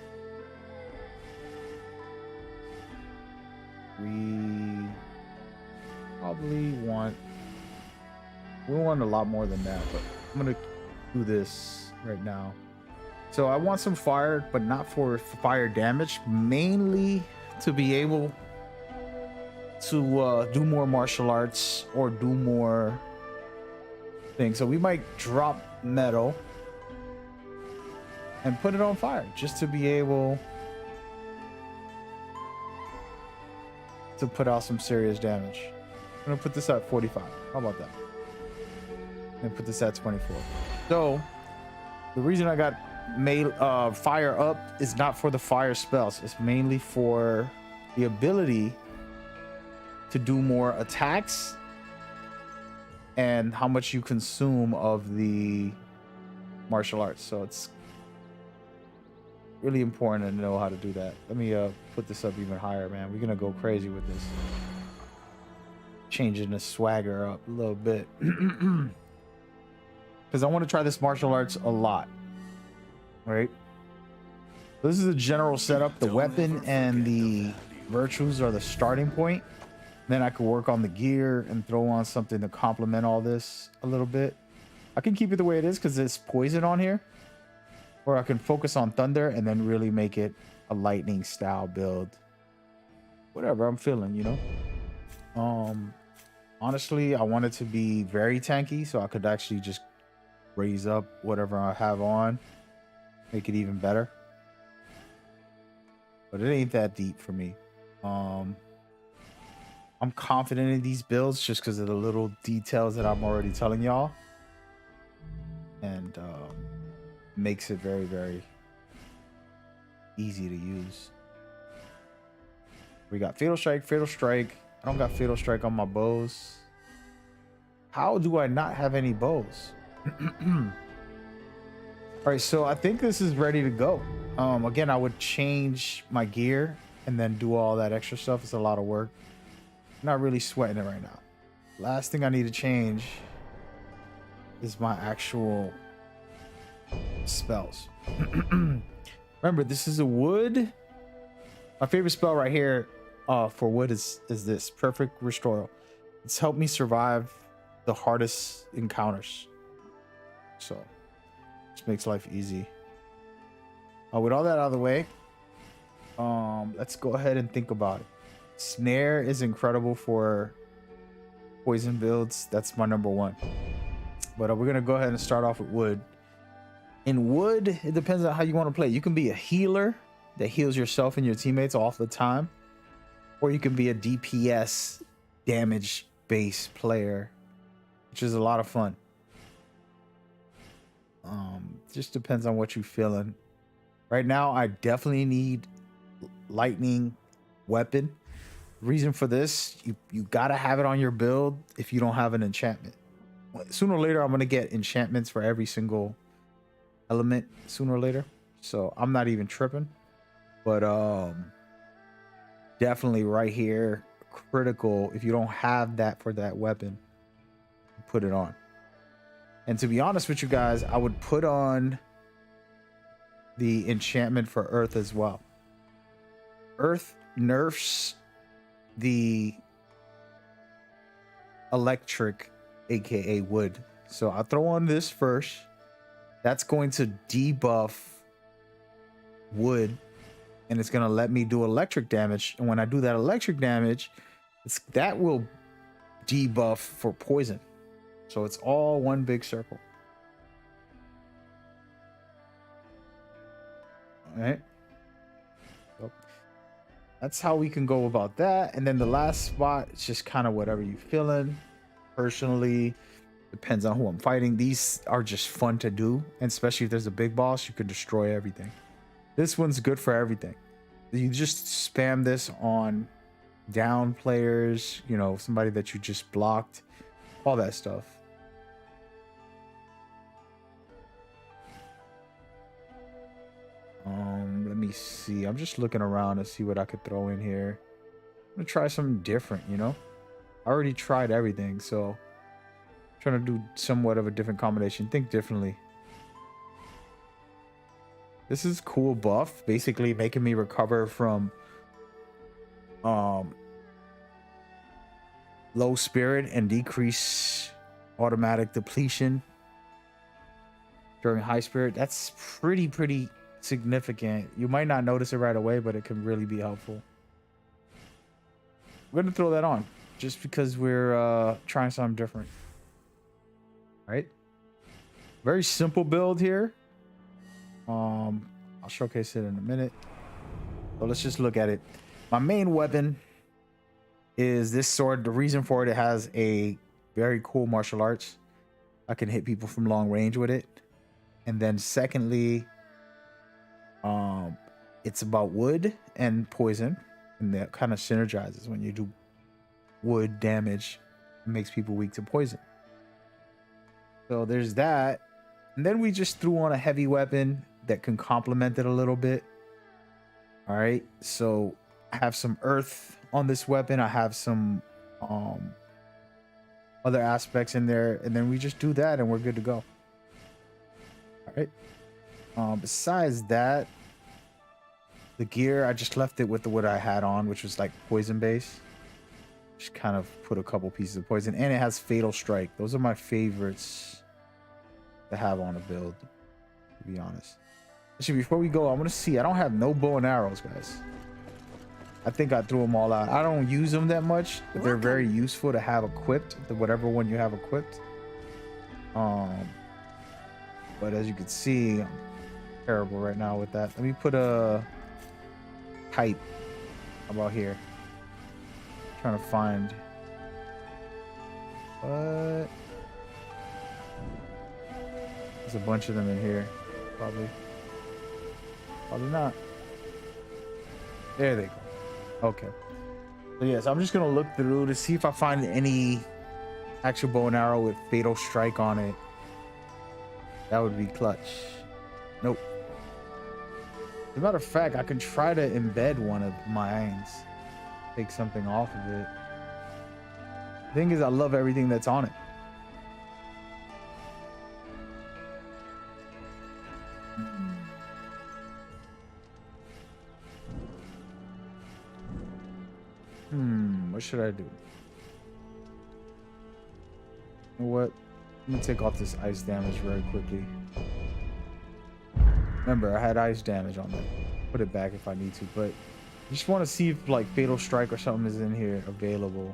We probably want a lot more than that, but I'm gonna do this right now. So I want some fire, but not for fire damage, mainly to be able to do more martial arts or do more things. So we might drop metal and put it on fire just to be able to put out some serious damage. I'm gonna put this at 45. How about that? And put this at 24. So the reason I got made fire up is not for the fire spells. It's mainly for the ability to do more attacks and how much you consume of the martial arts. So it's really important to know how to do that. Let me put this up even higher, man. We're gonna go crazy with this. Changing the swagger up a little bit because I want to try this martial arts a lot. Right, this is a general setup. The weapon and the virtues are the starting point. Then I could work on the gear and throw on something to complement all this a little bit. I can keep it the way it is because it's poison on here, or I can focus on thunder and then really make it a lightning style build. Whatever I'm feeling, you know. Honestly, I want it to be very tanky so I could actually just raise up whatever I have on, make it even better. But it ain't that deep for me. I'm confident in these builds just because of the little details that I'm already telling y'all, and makes it very, very easy to use. We got Fatal Strike, Fatal Strike. I don't got Fatal Strike on my bows. How do I not have any bows? All right, so I think this is ready to go. Again, I would change my gear and then do all that extra stuff. It's a lot of work. I'm not really sweating it right now. Last thing I need to change is my actual spells. Remember, this is a wood. My favorite spell right here for wood is this Perfect Restore. It's helped me survive the hardest encounters, so this makes life easy. With all that out of the way, let's go ahead and think about it. Snare is incredible for poison builds. That's my number one, but we're gonna go ahead and start off with wood. In wood, it depends on how you want to play. You can be a healer that heals yourself and your teammates all the time, or you can be a DPS damage based player, which is a lot of fun. Just depends on what you're feeling. Right now, I definitely need lightning weapon. Reason for this, you gotta have it on your build if you don't have an enchantment. Sooner or later, I'm gonna get enchantments for every single element sooner or later, so I'm not even tripping. But definitely right here, critical. If you don't have that for that weapon, put it on. And to be honest with you guys, I would put on the enchantment for earth as well. Earth nerfs the electric, aka wood. So I'll throw on this first. That's going to debuff wood, and it's going to let me do electric damage. And when I do that electric damage, that will debuff for poison. So it's all one big circle. All right. So that's how we can go about that. And then the last spot, it's just kind of whatever you feeling. Personally, depends on who I'm fighting. These are just fun to do, and especially if there's a big boss, you can destroy everything. This one's good for everything. You just spam this on down players, you know, somebody that you just blocked, all that stuff. Let me see. I'm just looking around to see what I could throw in here. I'm gonna try something different, you know. I already tried everything, so I'm trying to do somewhat of a different combination. Think differently. This is cool buff, basically making me recover from low spirit and decrease automatic depletion during high spirit. That's pretty significant. You might not notice it right away, but it can really be helpful. We're gonna throw that on just because we're trying something different. All right, very simple build here. I'll showcase it in a minute. So let's just look at it. My main weapon is this sword. The reason for it, it has a very cool martial arts. I can hit people from long range with it. And then secondly, it's about wood and poison, and that kind of synergizes. When you do wood damage, it makes people weak to poison. So there's that. And then we just threw on a heavy weapon that can complement it a little bit. All right, so I have some earth on this weapon. I have some other aspects in there, and then we just do that and we're good to go. All right. Besides that, the gear, I just left it with what I had on, which was like poison base. Just kind of put a couple pieces of poison, and it has fatal strike. Those are my favorites to have on a build, to be honest. Actually, before we go, I want to see. I don't have no bow and arrows, guys. I think I threw them all out. I don't use them that much, but they're very useful to have equipped, whatever one you have equipped. But as you can see, I'm terrible right now with that. Let me put a pipe about here. I'm trying to find what. There's a bunch of them in here, probably not. There they go. Okay. So yes, I'm just gonna look through to see if I find any actual bow and arrow with fatal strike on it. That would be clutch. Nope. As a matter of fact, I can try to embed one of mine. Take something off of it. The thing is, I love everything that's on it. What should I do? You know what? I'm gonna take off this ice damage very quickly. Remember, I had ice damage on that. Put it back if I need to, but I just want to see if like fatal strike or something is in here available.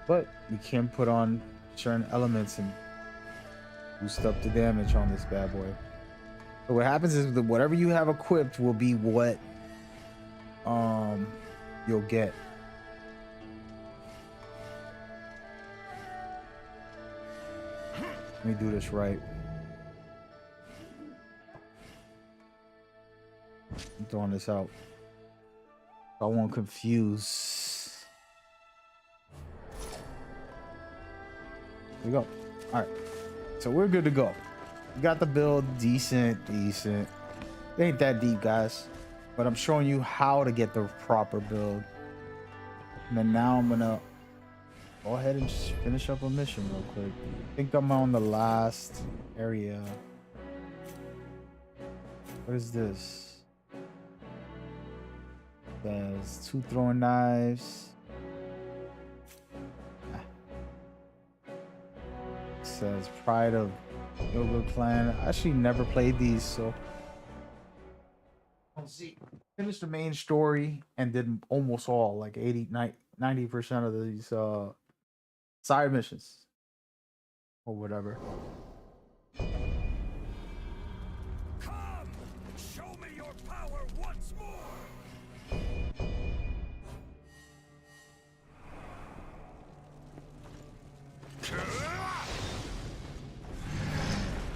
But we can put on certain elements and boost up the damage on this bad boy. So what happens is that whatever you have equipped will be what you'll get. Let me do this right. I'm throwing this out. I won't confuse. Here we go. All right. So we're good to go. We got the build decent. It ain't that deep, guys. But I'm showing you how to get the proper build. And then now I'm gonna go ahead and just finish up a mission real quick. I think I'm on the last area. What is this? There's 2 throwing knives. It says Pride of Yoga Clan. I actually never played these, so let's see. Finished the main story and did almost all, like 90% of these side missions or whatever. Come, show me your power once more.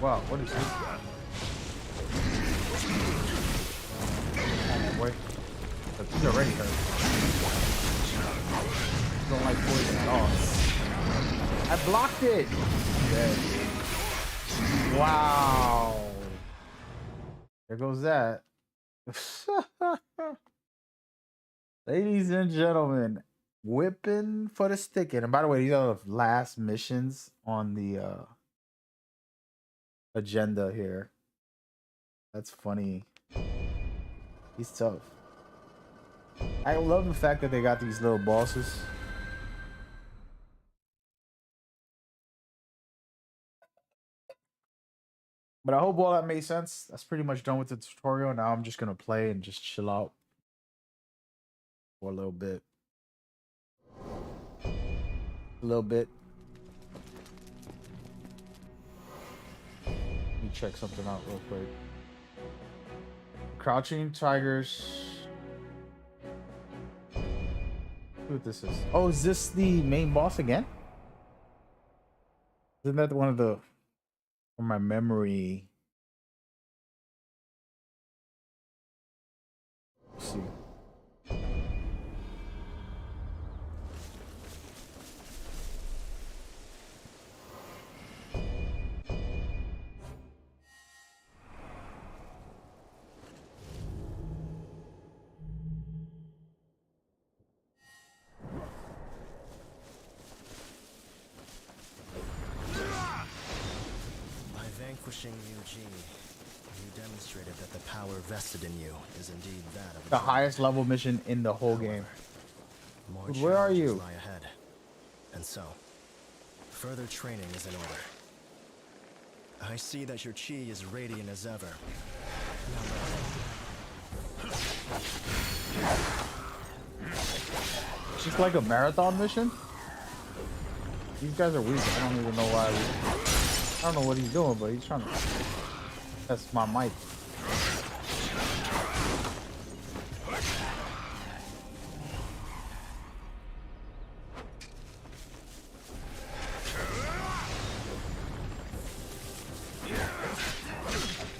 Wow, what is this? Oh my boy. But he's already hurt. Don't like poison at all. I blocked it! Dead. Wow. There goes that. Ladies and gentlemen, whipping for the sticking. And by the way, these are the last missions on the agenda here. That's funny. He's tough. I love the fact that they got these little bosses. But I hope all that made sense. That's pretty much done with the tutorial. Now I'm just gonna play and just chill out for a little bit. A little bit. Let me check something out real quick. Crouching tigers. See what this is. Oh, is this the main boss again? Isn't that one of the, from my memory? Let's see. Vanquishing Eugene, you demonstrated that the power vested in you is indeed that of The highest level mission in the whole game. More Dude, where are challenges you? lie ahead. And so, further training is in order. I see that your chi is radiant as ever. It's just like a marathon mission. These guys are weak. I don't even know why. I don't know what he's doing, but he's trying to test my mic.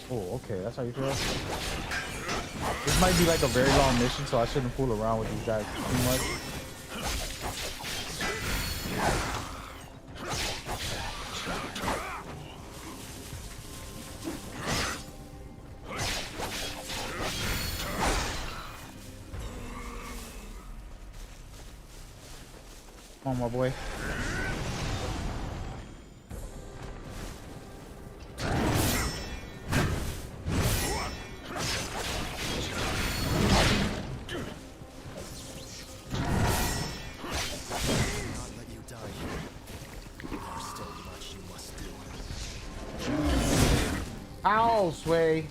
Oh, okay, that's how you feel. This might be like a very long mission, so I shouldn't fool around with these guys too much. Come on, my boy. Ow, Sway.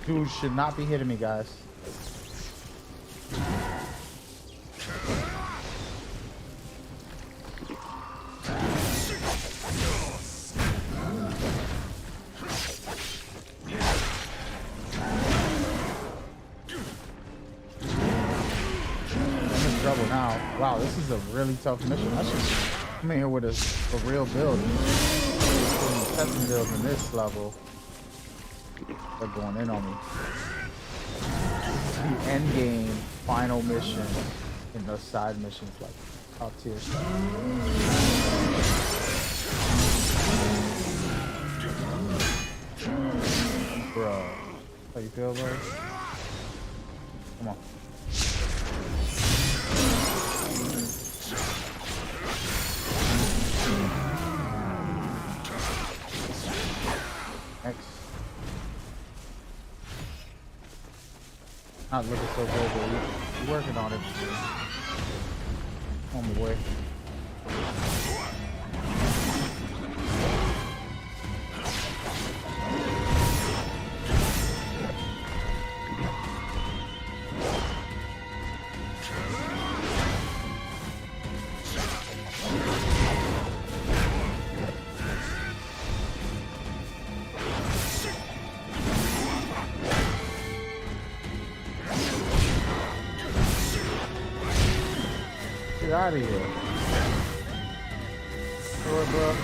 Dude should not be hitting me, guys. I'm in trouble now. Wow, this is a really tough mission. I should come in here with a real build. Testing builds in this level. They're going in on me. The end game, final mission, and the side missions like top tier stuff. Bro, how you feel, bro? Come on. Next. Not looking so good, but we're working on it. On the way. Get out of here. Throw it, bro.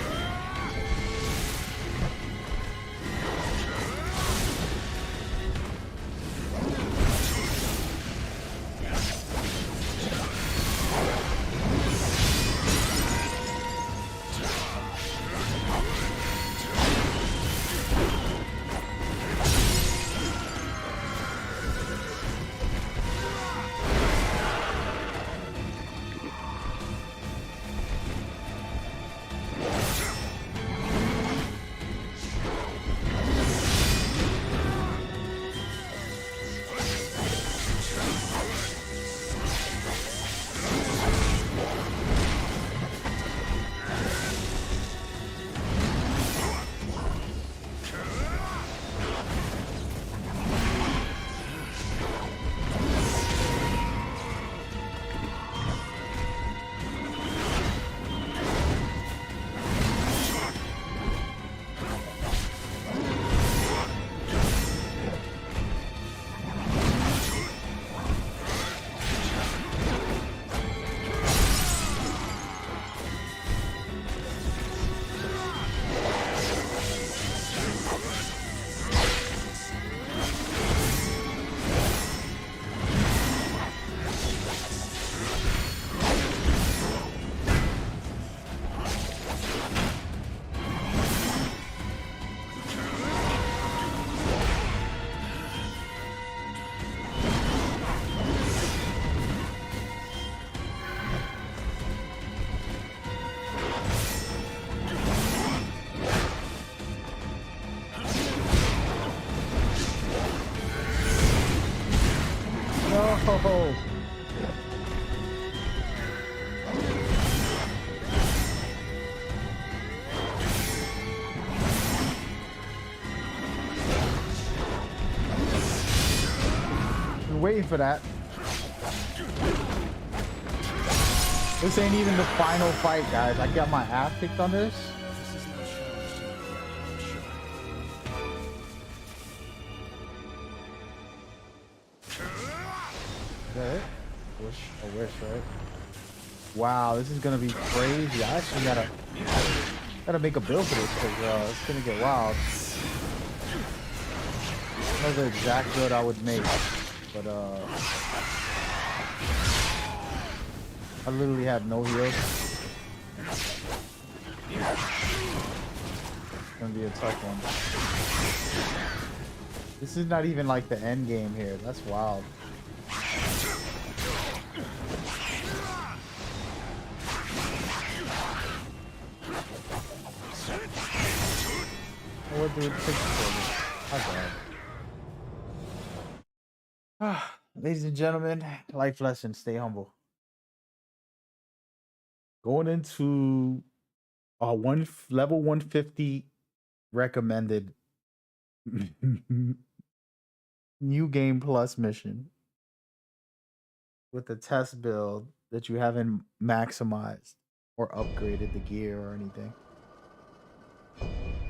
No. Been waiting for that. This ain't even the final fight, guys. I got my ass kicked on this. This is no challenge to you yet, I'm sure. Is that it? I wish, right? Wow, this is gonna be crazy. I actually gotta make a build for this because it's gonna get wild. I don't know the exact build I would make, but I literally have no heals. It's gonna be a tough one. This is not even like the end game here. That's wild. What do it take for? Ladies and gentlemen, life lesson: stay humble. Going into a level 150 recommended new game plus mission with a test build that you haven't maximized or upgraded the gear or anything.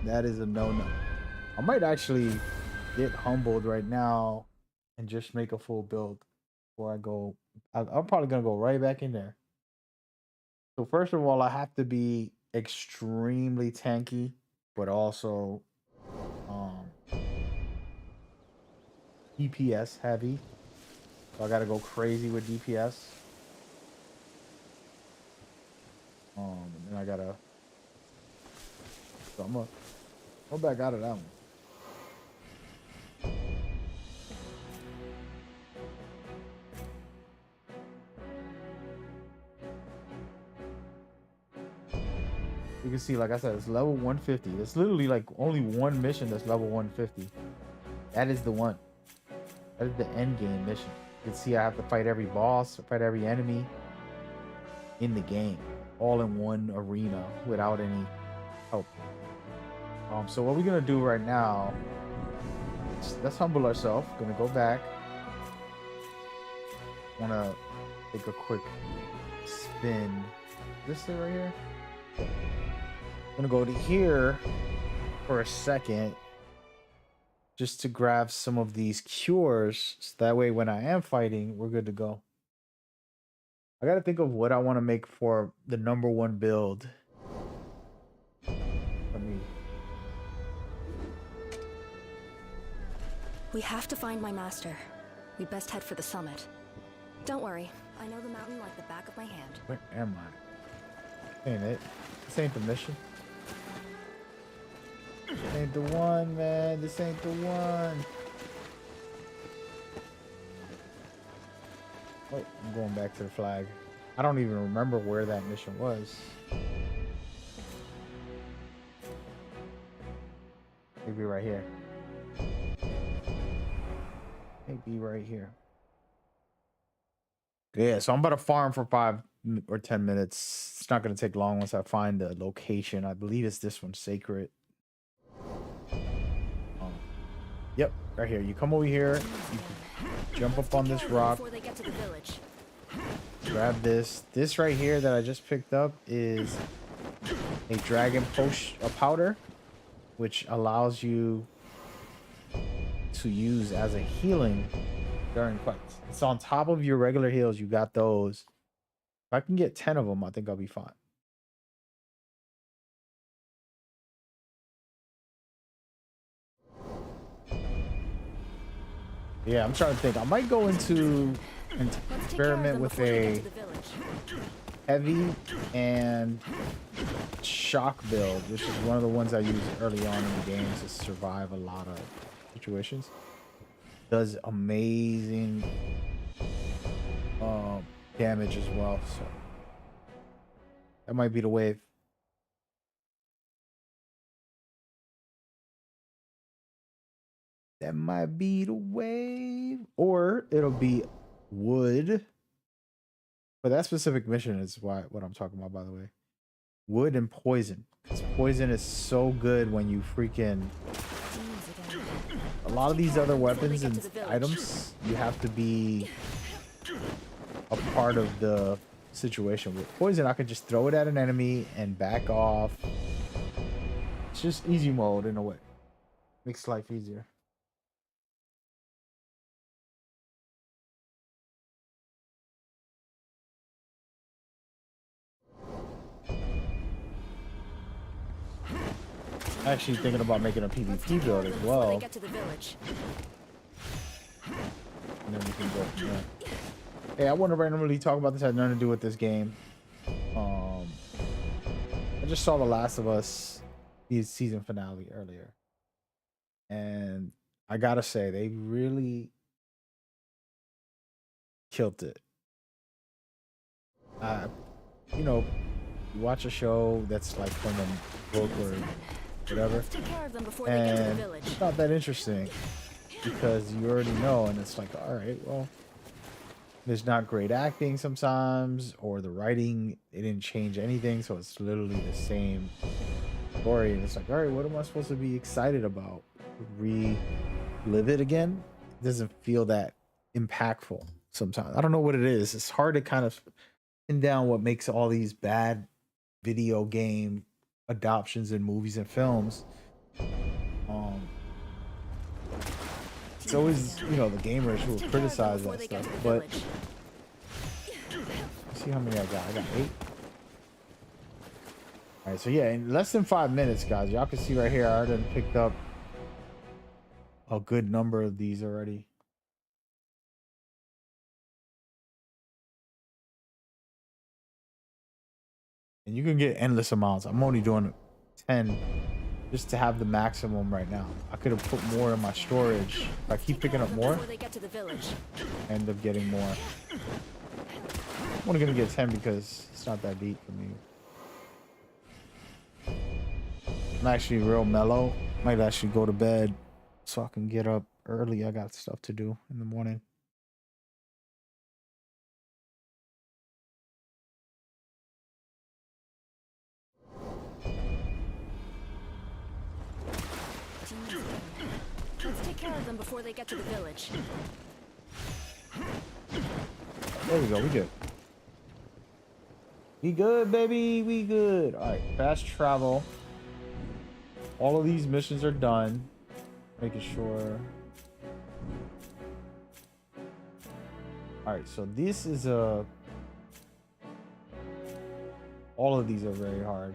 That is a no-no. I might actually get humbled right now and just make a full build before I go. I'm probably gonna go right back in there. So first of all, I have to be extremely tanky, but also DPS heavy. So I gotta go crazy with DPS. And then I gotta. So I'm gonna go back out of that one. You can see, like I said, it's level 150. It's literally like only one mission that's level 150. That is the one. That is the end game mission. You can see I have to fight every boss, fight every enemy in the game, all in one arena without any help. So what we're gonna do right now, let's humble ourselves. Gonna go back. Wanna take a quick spin. This thing right here. I'm gonna go to here for a second, just to grab some of these cures, so that way when I am fighting, we're good to go. I gotta think of what I want to make for the #1 build. Let me. We have to find my master. We'd best head for the summit. Don't worry, I know the mountain like the back of my hand. Where am I? Ain't it? This ain't the mission. This ain't the one, man. This ain't the one. Oh, I'm going back to the flag. I don't even remember where that mission was. Maybe right here. Maybe right here. Yeah, so I'm about to farm for 5 or 10 minutes. It's not going to take long once I find the location. I believe it's this one, Sacred. Yep, right here. You come over here. You jump up on this rock. Before they get to the village. Grab this. This right here that I just picked up is a dragon potion, a powder, which allows you to use as a healing during fights. It's on top of your regular heals. You got those. If I can get 10 of them, I think I'll be fine. Yeah, I'm trying to think. I might go into an experiment with a heavy and shock build, which is one of the ones I use early on in the game to survive a lot of situations. Does amazing damage as well, so that might be the wave. That might be the wave, or it'll be wood. But that specific mission is what I'm talking about, by the way. Wood and poison. Because poison is so good when you freaking... A lot of these other weapons and items, you have to be a part of the situation. With poison, I can just throw it at an enemy and back off. It's just easy mode in a way. Makes life easier. Actually thinking about making a PvP build as well. And then we can go from there. Hey, I want to randomly talk about this. Had nothing to do with this game. I just saw The Last of Us season finale earlier, and I gotta say they really killed it. You know, you watch a show that's like from a book or whatever, and it's not that interesting because you already know, and it's like, all right, well, there's not great acting sometimes, or the writing, it didn't change anything, so it's literally the same story, and it's like, all right, what am I supposed to be excited about? Relive it again? It doesn't feel that impactful sometimes. I don't know what it is. It's hard to kind of pin down what makes all these bad video game adoptions in movies and films. It's always, you know, the gamers who will criticize that stuff, but let's see how many I got. I got 8. All right, so yeah, in less than 5 minutes, guys, y'all can see right here, I already picked up a good number of these already. And you can get endless amounts. I'm only doing 10 just to have the maximum right now. I could have put more in my storage. If I keep picking up more, I end up getting more. I'm only gonna get 10 because it's not that deep for me. I'm actually real mellow. Might actually go to bed so I can get up early. I got stuff to do in the morning. Let's take care of them before they get to the village. There we go. We good. We good, baby. We good. All right. Fast travel. All of these missions are done. Making sure. All right. So this is a. All of these are very hard.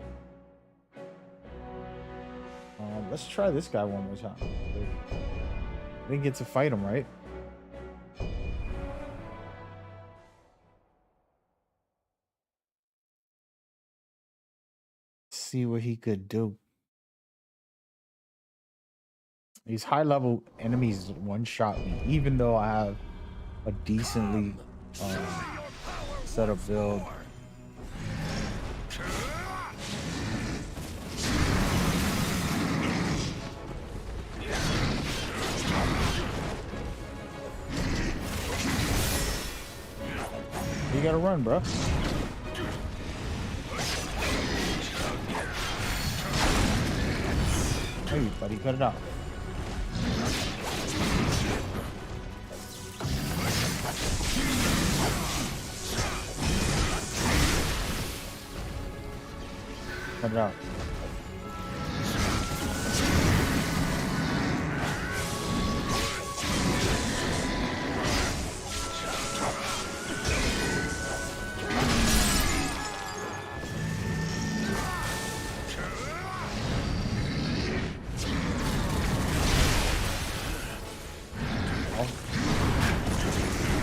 Let's try this guy one more time. I didn't get to fight him, right? See what he could do. These high level enemies one shot me, even though I have a decently set up build. You gotta run, bro. Hey, buddy, cut it out. Cut it out.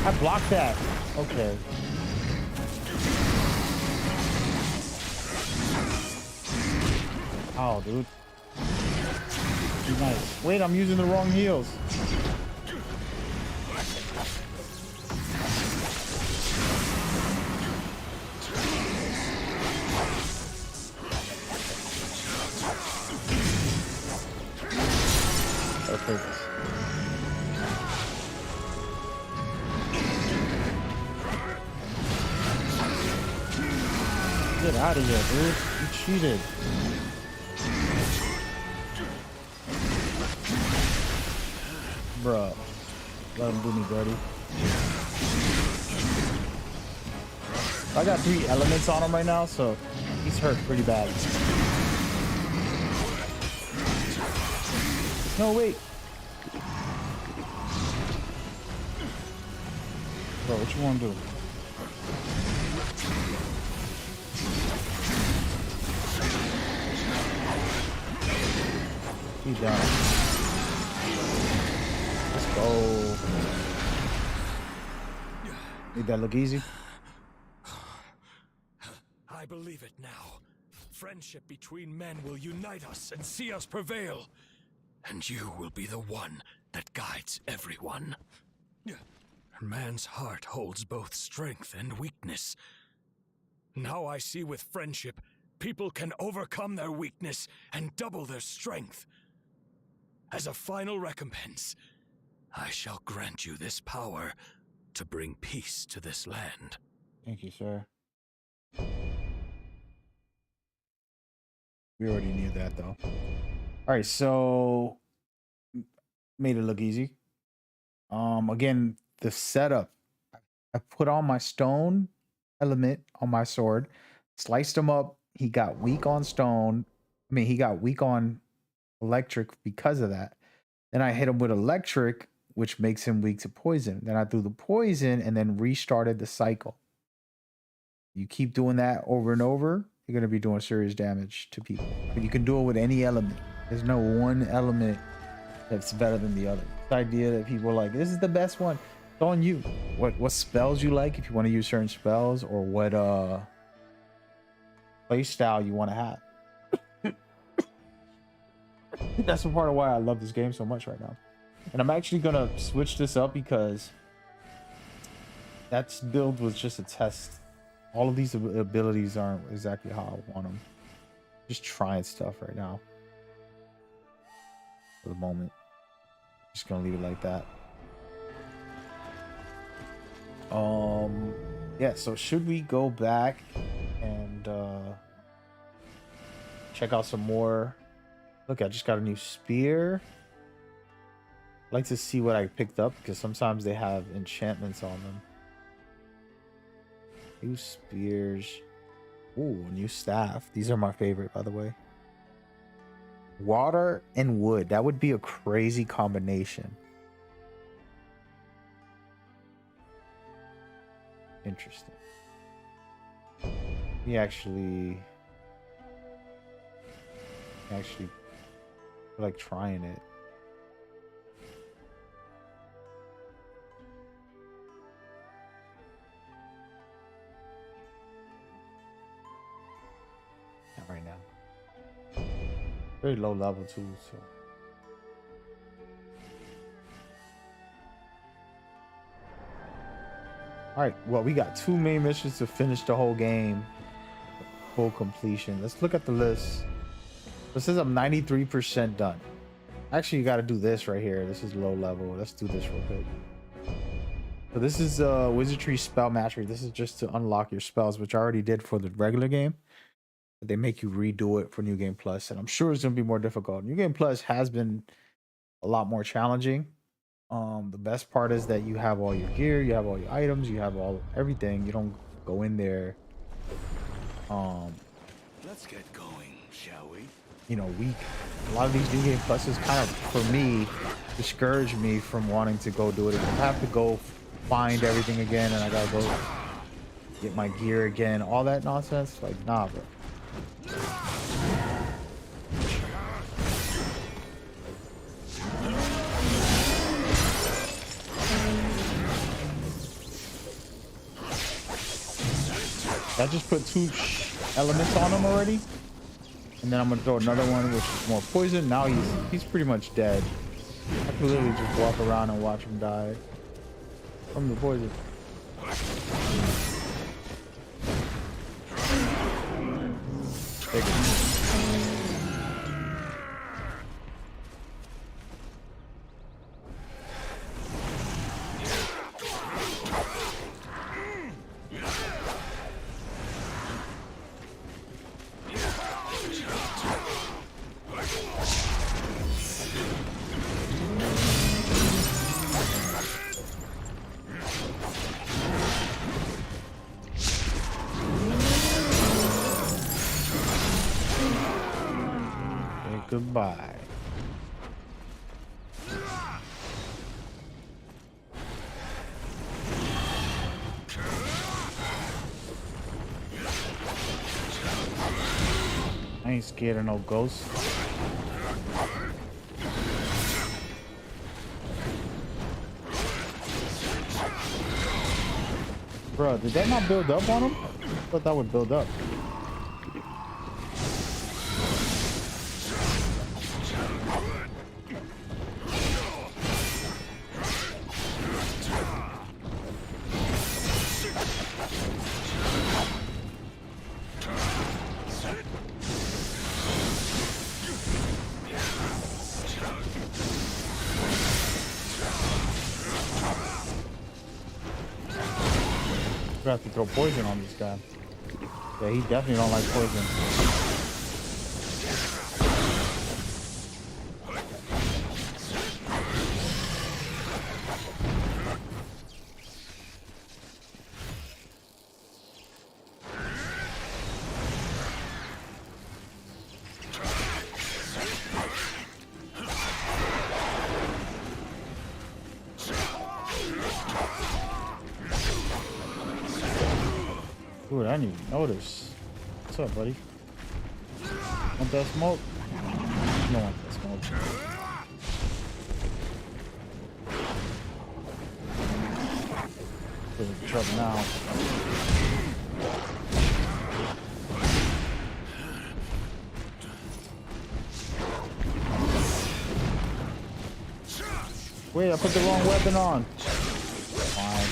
I blocked that. Okay. Oh, dude. Nice. Wait, I'm using the wrong heals. Perfect. Get out of here, dude. You cheated. Bruh. Let him do me dirty. I got 3 elements on him right now, so he's hurt pretty bad. No, wait. Bro, what you want to do? He's down. Let's go. Made that look easy? I believe it now. Friendship between men will unite us and see us prevail. And you will be the one that guides everyone. A man's heart holds both strength and weakness. Now I see with friendship, people can overcome their weakness and double their strength. As a final recompense, I shall grant you this power to bring peace to this land. Thank you, sir. We already knew that, though. All right, so made it look easy. Again, the setup. I put on my stone element on my sword, sliced him up. He got weak on stone. I mean, he got weak on electric because of that. Then I hit him with electric, which makes him weak to poison. Then I threw the poison and then restarted the cycle. You keep doing that over and over, you're going to be doing serious damage to people. But you can do it with any element. There's no one element that's better than the other. The idea that people are like, this is the best one. It's on you. What spells you like, if you want to use certain spells, or what play style you want to have. That's a part of why I love this game so much right now. And I'm actually going to switch this up because that build was just a test. All of these abilities aren't exactly how I want them. Just trying stuff right now. For the moment. Just gonna leave it like that. Yeah, so should we go back and check out some more? Look, I just got a new spear. I'd like to see what I picked up because sometimes they have enchantments on them. New spears. Ooh, new staff. These are my favorite, by the way. Water and wood. That would be a crazy combination. Interesting. We actually feel like trying it. Not right now. Very low level too, so. All right, well, we got 2 main missions to finish the whole game. Full completion. Let's look at the list. This says I'm 93% done. Actually, you got to do this right here. This is low level. Let's do this real quick. So this is Wizardry Spell Mastery. This is just to unlock your spells, which I already did for the regular game. But they make you redo it for New Game Plus, and I'm sure it's going to be more difficult. New Game Plus has been a lot more challenging. The best part is that you have all your gear, you have all your items, you have everything. You don't go in there Let's get going, shall we? you know, weak. A lot of these New Game Pluses kind of, for me, discourage me from wanting to go do it again. I have to go find everything again, and I gotta go get my gear again. All that nonsense, like, nah, bro. I just put 2 elements on him already, and then I'm gonna throw another one which is more poison. Now he's pretty much dead. I can literally just walk around and watch him die from the poison. Take it. Goodbye. I ain't scared of no ghosts. Bro, did that not build up on him? I thought that would build up. I have to throw poison on this guy. Yeah, he definitely don't like poison. Dude, I didn't even notice. What's up, buddy? Want that smoke? You don't want that smoke. There's trouble now. Wait, I put the wrong weapon on. Fine.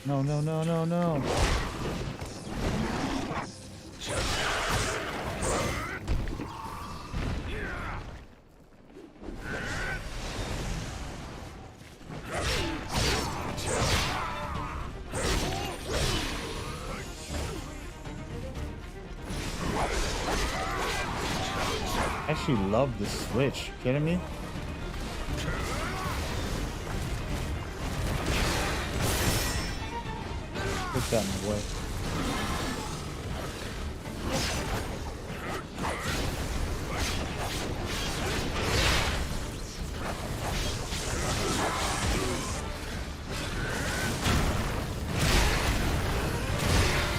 No, no, no, no, no. actually love the switch. Kidding me? Put that in the way.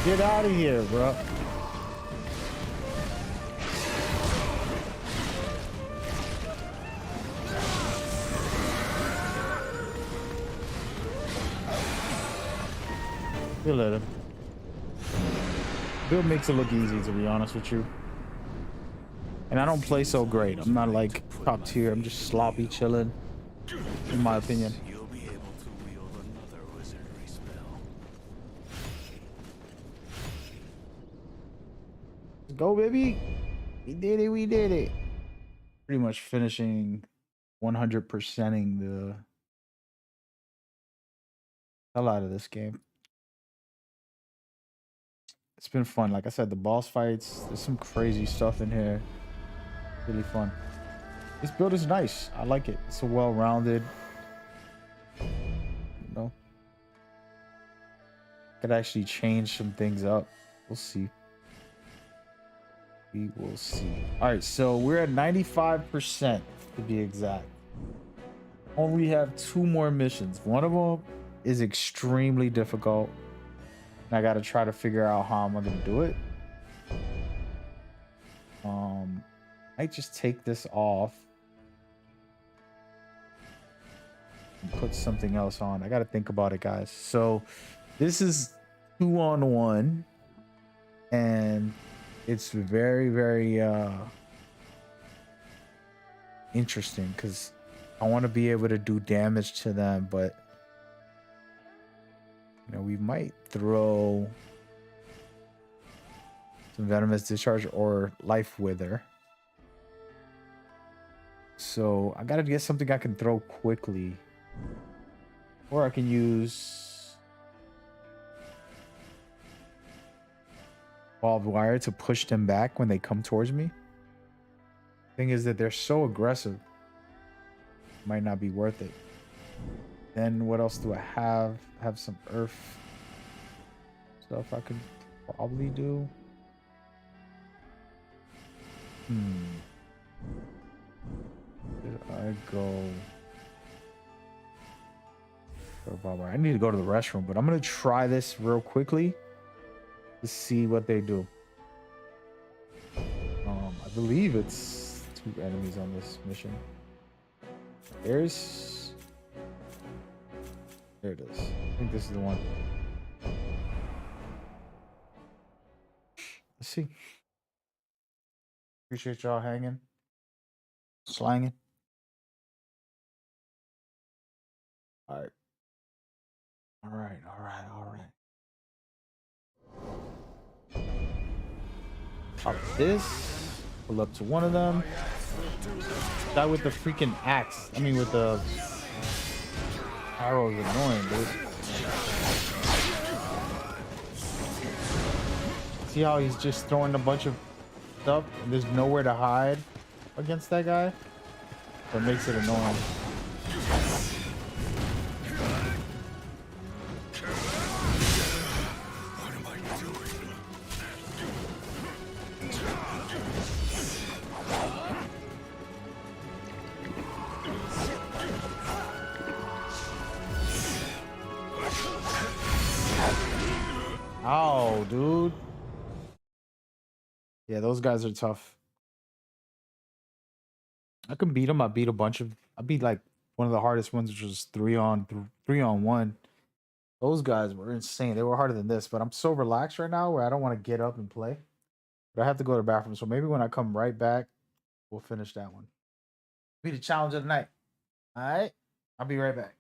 Get out of here, bro. You'll let him. Build makes it look easy, to be honest with you. And I don't play so great. I'm not like top tier. I'm just sloppy chilling, in my opinion. You'll be able to wield another wizardry spell. Let's go, baby. We did it. We did it. Pretty much finishing 100%ing the hell out of this game. It's been fun. Like I said, the boss fights, there's some crazy stuff in here. Really fun. This build is nice. I like it. It's a well-rounded, you know. Could actually change some things up. We'll see. We will see. All right, so we're at 95% to be exact. Only have 2 more missions. One of them is extremely difficult. And I got to try to figure out how I'm going to do it. Might just take this off and put something else on. I got to think about it, guys. So this is 2-on-1, and it's very, very interesting because I want to be able to do damage to them, but you know, we might throw some venomous discharge or life wither. So I gotta get something I can throw quickly, or I can use barbed wire to push them back when they come towards me. Thing is that they're so aggressive, might not be worth it. Then what else do I have? I have some earth stuff I could probably do. Did I go? I need to go to the restroom, but I'm gonna try this real quickly to see what they do. I believe it's 2 enemies on this mission. There it is. I think this is the one. Let's see. Appreciate y'all hanging, slanging. All right. All right. Pop this. Pull up to one of them. That with the freaking axe. I mean, with the arrow is annoying, dude. See how he's just throwing a bunch of stuff and there's nowhere to hide against that guy? So it makes it annoying. Ow, dude. Yeah, those guys are tough. I can beat them. I beat like one of the hardest ones, which was 3-on-1. Those guys were insane. They were harder than this, but I'm so relaxed right now where I don't want to get up and play. But I have to go to the bathroom. So maybe when I come right back, we'll finish that one. Be the challenge of the night. All right. I'll be right back.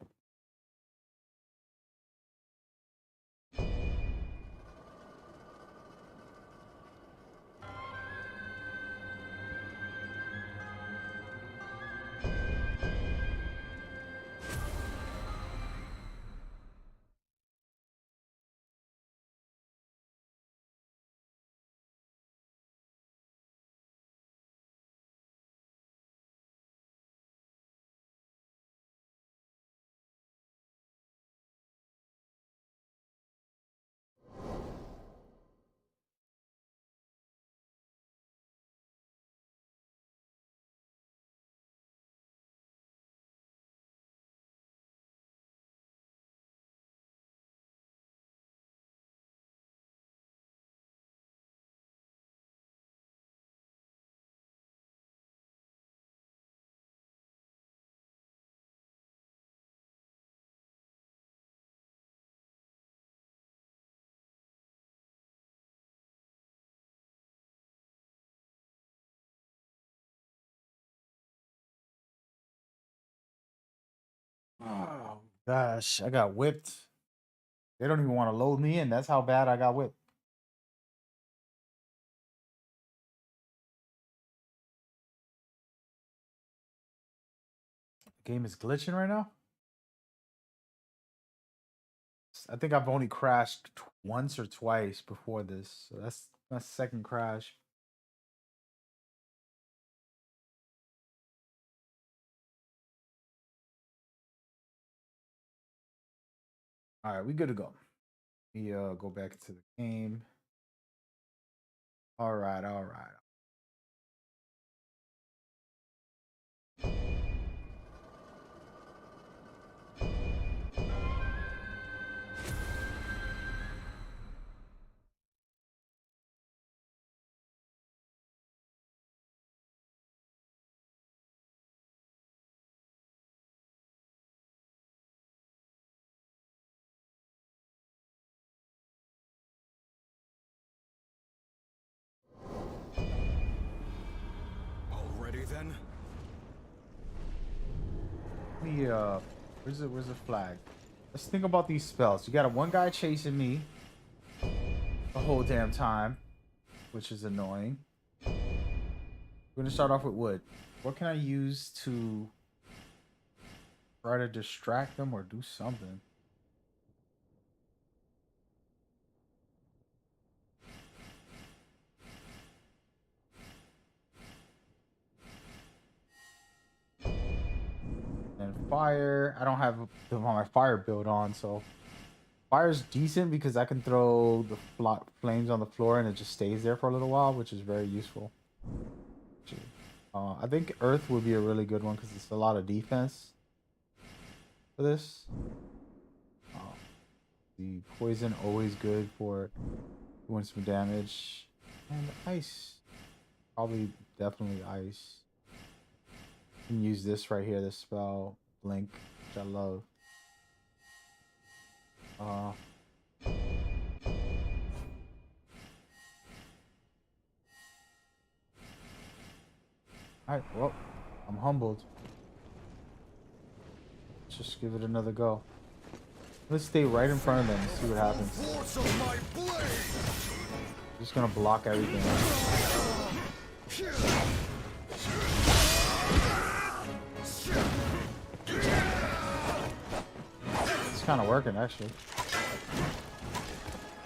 Oh gosh, I got whipped. They don't even want to load me in. That's how bad I got whipped. The game is glitching right now. I think I've only crashed once or twice before this. So that's my second crash. All right, we good to go. We go back into the game. All right, all right. Already then? We where's the flag? Let's think about these spells. You got one guy chasing me the whole damn time, which is annoying. We're gonna start off with wood. What can I use to try to distract them or do something? And fire, I don't have my fire build on, so fire's decent because I can throw the flames on the floor and it just stays there for a little while, which is very useful. I think earth would be a really good one because it's a lot of defense for this. The poison always good for doing some damage, and ice, probably definitely ice. You can use this right here, this spell blink, which I love. Alright, well, I'm humbled. Let's just give it another go. Let's stay right in front of them and see what happens. Just gonna block everything. It's kind of working actually.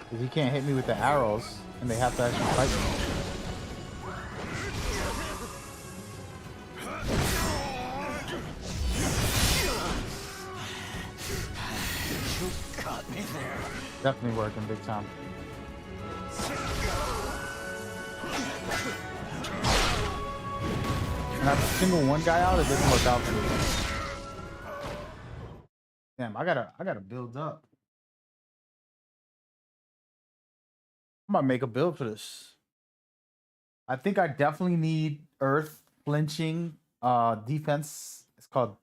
Because he can't hit me with the arrows, and they have to actually fight me. Definitely working big time. And after single one guy out, it doesn't work out for me. Damn, I gotta build up. I'm gonna make a build for this. I think I definitely need earth flinching defense. It's called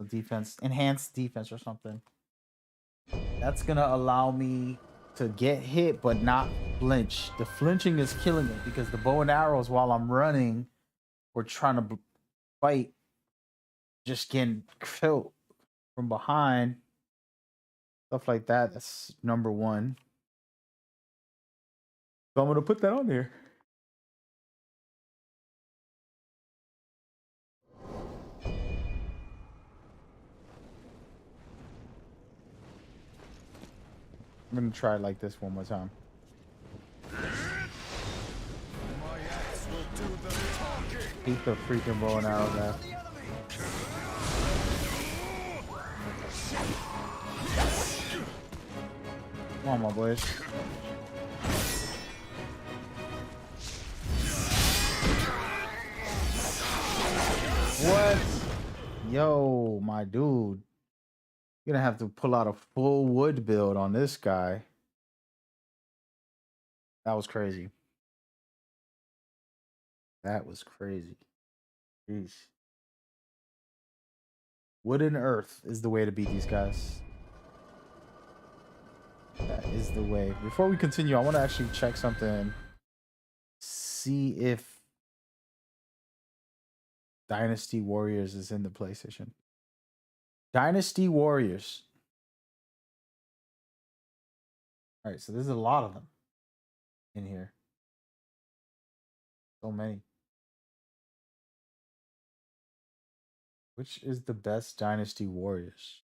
defense, enhanced defense or something. That's gonna allow me to get hit but not flinch. The flinching is killing it because the bow and arrows while I'm running or trying to fight just getting killed from behind. Stuff like that. That's number one. So I'm gonna put that on there. I'm gonna try it like this one more time. Keep the freaking bow and arrow back. Come on, my boys. What? Yo, my dude. You're gonna have to pull out a full wood build on this guy. That was crazy. That was crazy. Jeez. Wood and earth is the way to beat these guys. That is the way. Before we continue, I want to actually check something. See if Dynasty Warriors is in the PlayStation. Dynasty Warriors. All right, so there's a lot of them in here. So many. Which is the best Dynasty Warriors?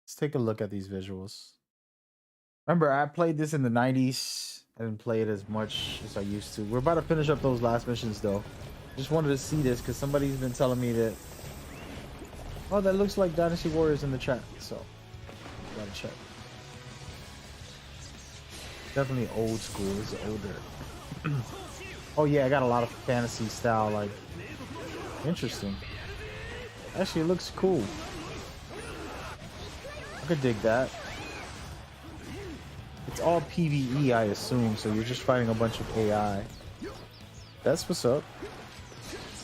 Let's take a look at these visuals. Remember, I played this in the 90s. I didn't play it as much as I used to. We're about to finish up those last missions, though. Just wanted to see this because somebody's been telling me that, oh, that looks like Dynasty Warriors in the chat. So, gotta check. Definitely old school. It's older. Oh, yeah, I got a lot of fantasy style, like, interesting. Actually, it looks cool. I could dig that. It's all PvE, I assume, so you're just fighting a bunch of AI. That's what's up.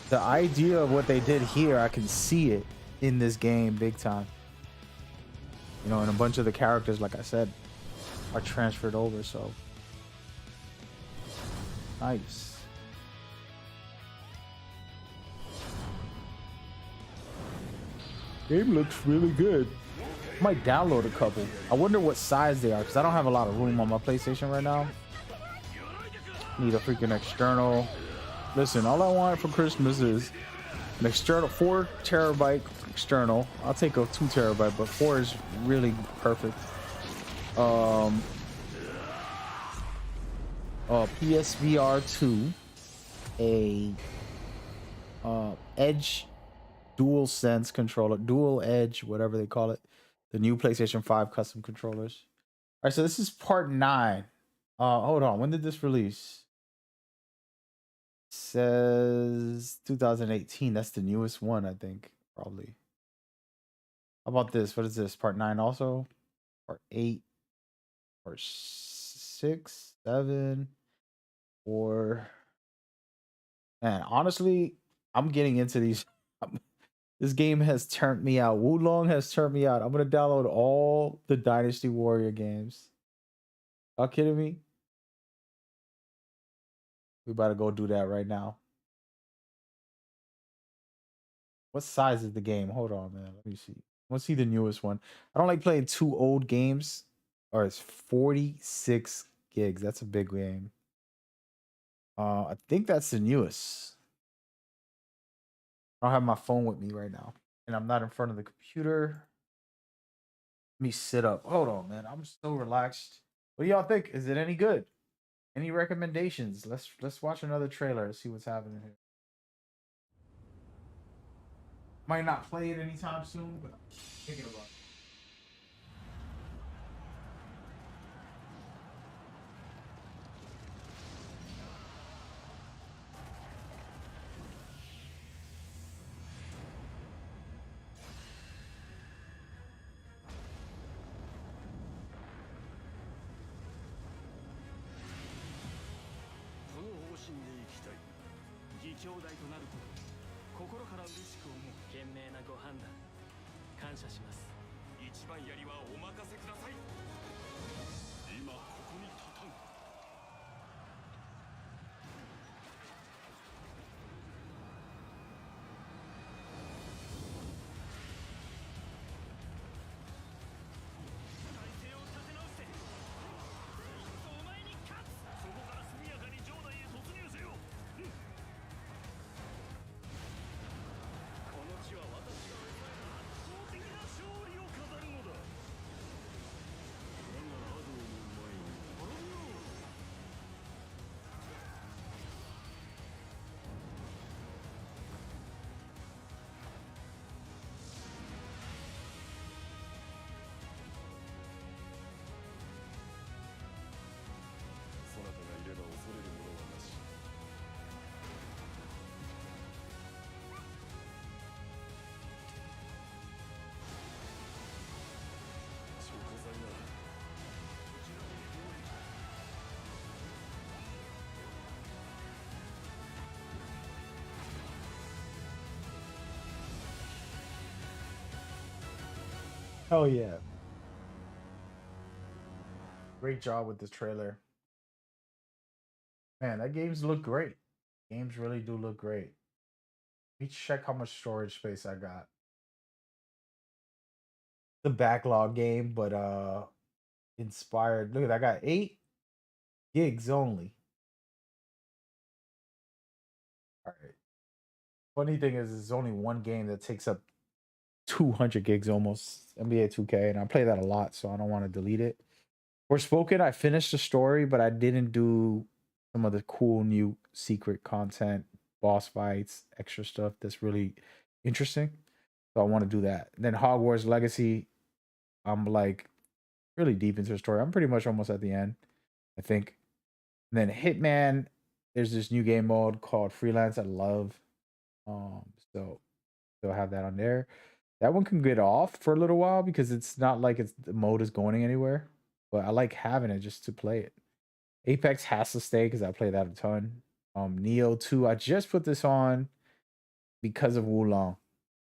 The idea of what they did here, I can see it in this game big time. You know, and a bunch of the characters, like I said, are transferred over, so. Nice. Game looks really good. I might download a couple. I wonder what size they are because I don't have a lot of room on my PlayStation right now. Need a freaking external. Listen, all I want for Christmas is an external 4 terabyte external. I'll take a 2 terabyte, but 4 is really perfect. PSVR 2, a Edge Dual Sense controller, Dual Edge, whatever they call it. The new PlayStation 5 custom controllers. All right, so this is part 9. Hold on. When did this release? It says 2018. That's the newest one, I think, probably. How about this? What is this? Part 9 also? Part 8? Part 6? 7? 4? Man, honestly, I'm getting into these. This game has turned me out. Wulong has turned me out. I'm gonna download all the Dynasty Warrior games. Y'all kidding me? We about to go do that right now. What size is the game? Hold on, man. Let me see. Let's see the newest one. I don't like playing too old games. Or it's 46 gigs. That's a big game. I think that's the newest. I don't have my phone with me right now. And I'm not in front of the computer. Let me sit up. Hold on, man. I'm so relaxed. What do y'all think? Is it any good? Any recommendations? Let's watch another trailer and see what's happening here. Might not play it anytime soon, but I'm thinking about it. Oh yeah. Great job with this trailer. Man, that games look great. Games really do look great. Let me check how much storage space I got. The backlog game, but inspired. Look at that, I got 8 gigs only. All right. Funny thing is, there's only one game that takes up 200 gigs almost. NBA 2K, and I play that a lot, so I don't want to delete it. Forspoken, I finished the story, but I didn't do some of the cool new secret content, boss fights, extra stuff that's really interesting. So I want to do that. And then Hogwarts Legacy, I'm like really deep into the story. I'm pretty much almost at the end, I think. And then Hitman, there's this new game mode called Freelance I love. So they'll have that on there. That one can get off for a little while because it's not like the mode is going anywhere. But I like having it just to play it. Apex has to stay because I play that a ton. Neo 2, I just put this on because of Wulong.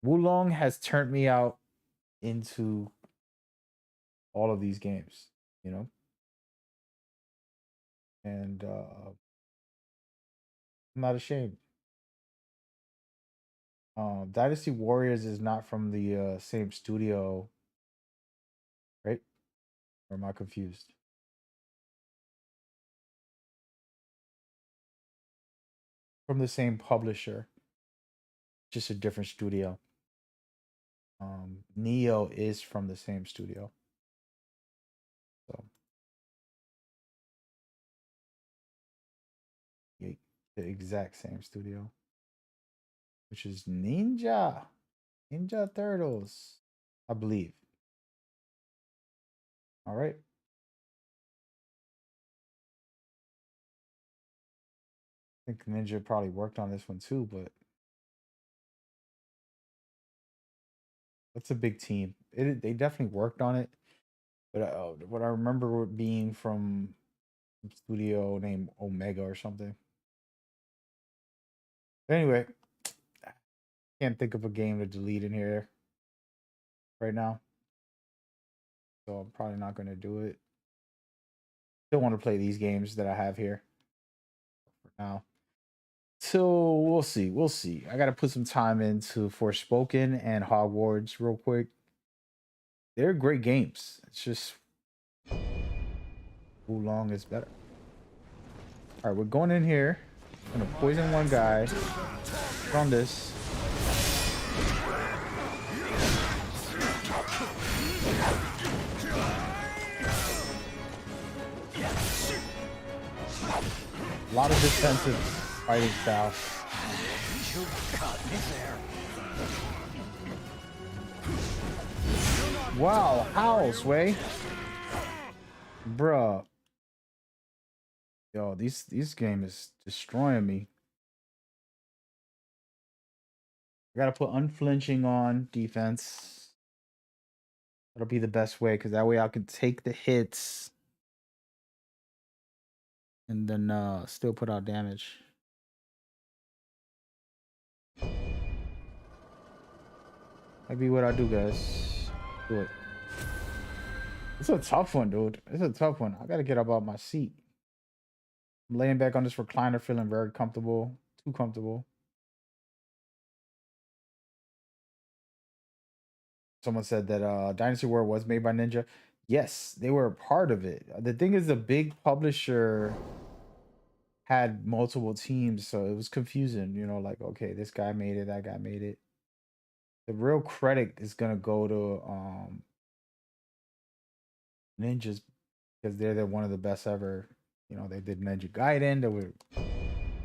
Wulong has turned me out into all of these games, you know? And I'm not ashamed. Dynasty Warriors is not from the same studio, right? Or am I confused? From the same publisher, just a different studio. Neo is from the same studio. So the exact same studio, which is Ninja Turtles, I believe. All right. I think Ninja probably worked on this one too, but that's a big team. They definitely worked on it, but what I remember it being from some studio named Omega or something. But anyway, can't think of a game to delete in here right now, so I'm probably not going to do it. Still want to play these games that I have here for now. So we'll see. We'll see. I got to put some time into Forspoken and Hogwarts real quick. They're great games. It's just Wulong is better. All right, we're going in here. I'm gonna poison one guy. From this. A lot of defensive fighting style. You got me there. Wow, how, Sway? Bruh. Yo, this game is destroying me. I gotta put unflinching on defense. That'll be the best way, because that way I can take the hits and then still put out damage. Might be what I do, guys. Do it. It's a tough one, dude. It's a tough one. I gotta get up out my seat. I'm laying back on this recliner, feeling very comfortable. Too comfortable. Someone said that Dynasty Warrior was made by Ninja. Yes, they were a part of it. The thing is, the big publisher had multiple teams, so it was confusing. You know, like, okay, this guy made it, that guy made it. The real credit is gonna go to Ninjas, because they're one of the best ever. You know, they did Ninja Gaiden. They were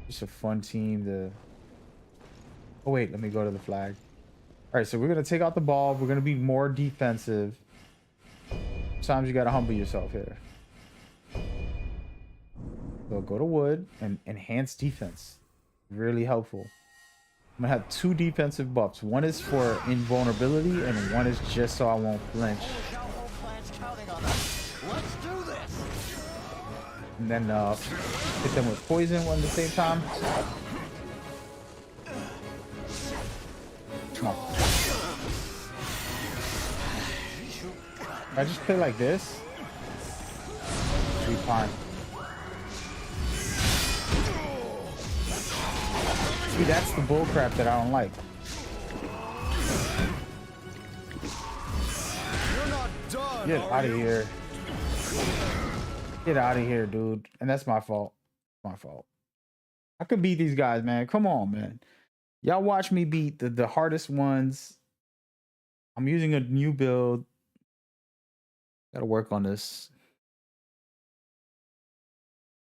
just a fun team to. Oh wait, let me go to the flag. All right, so we're gonna take out the ball. We're gonna be more defensive. Sometimes you gotta humble yourself here. So go to wood and enhance defense. Really helpful. I'm gonna have 2 defensive buffs. One is for invulnerability, and one is just so I won't flinch. Let's do this. And then hit them with poison at the same time. Come on. If I just play like this, it'll be fine. See, that's the bullcrap that I don't like. You're not done, Get are out of you? here. Get out of here, dude. And that's my fault. My fault. I could beat these guys, man. Come on, man. Y'all watch me beat the hardest ones. I'm using a new build. Gotta work on this.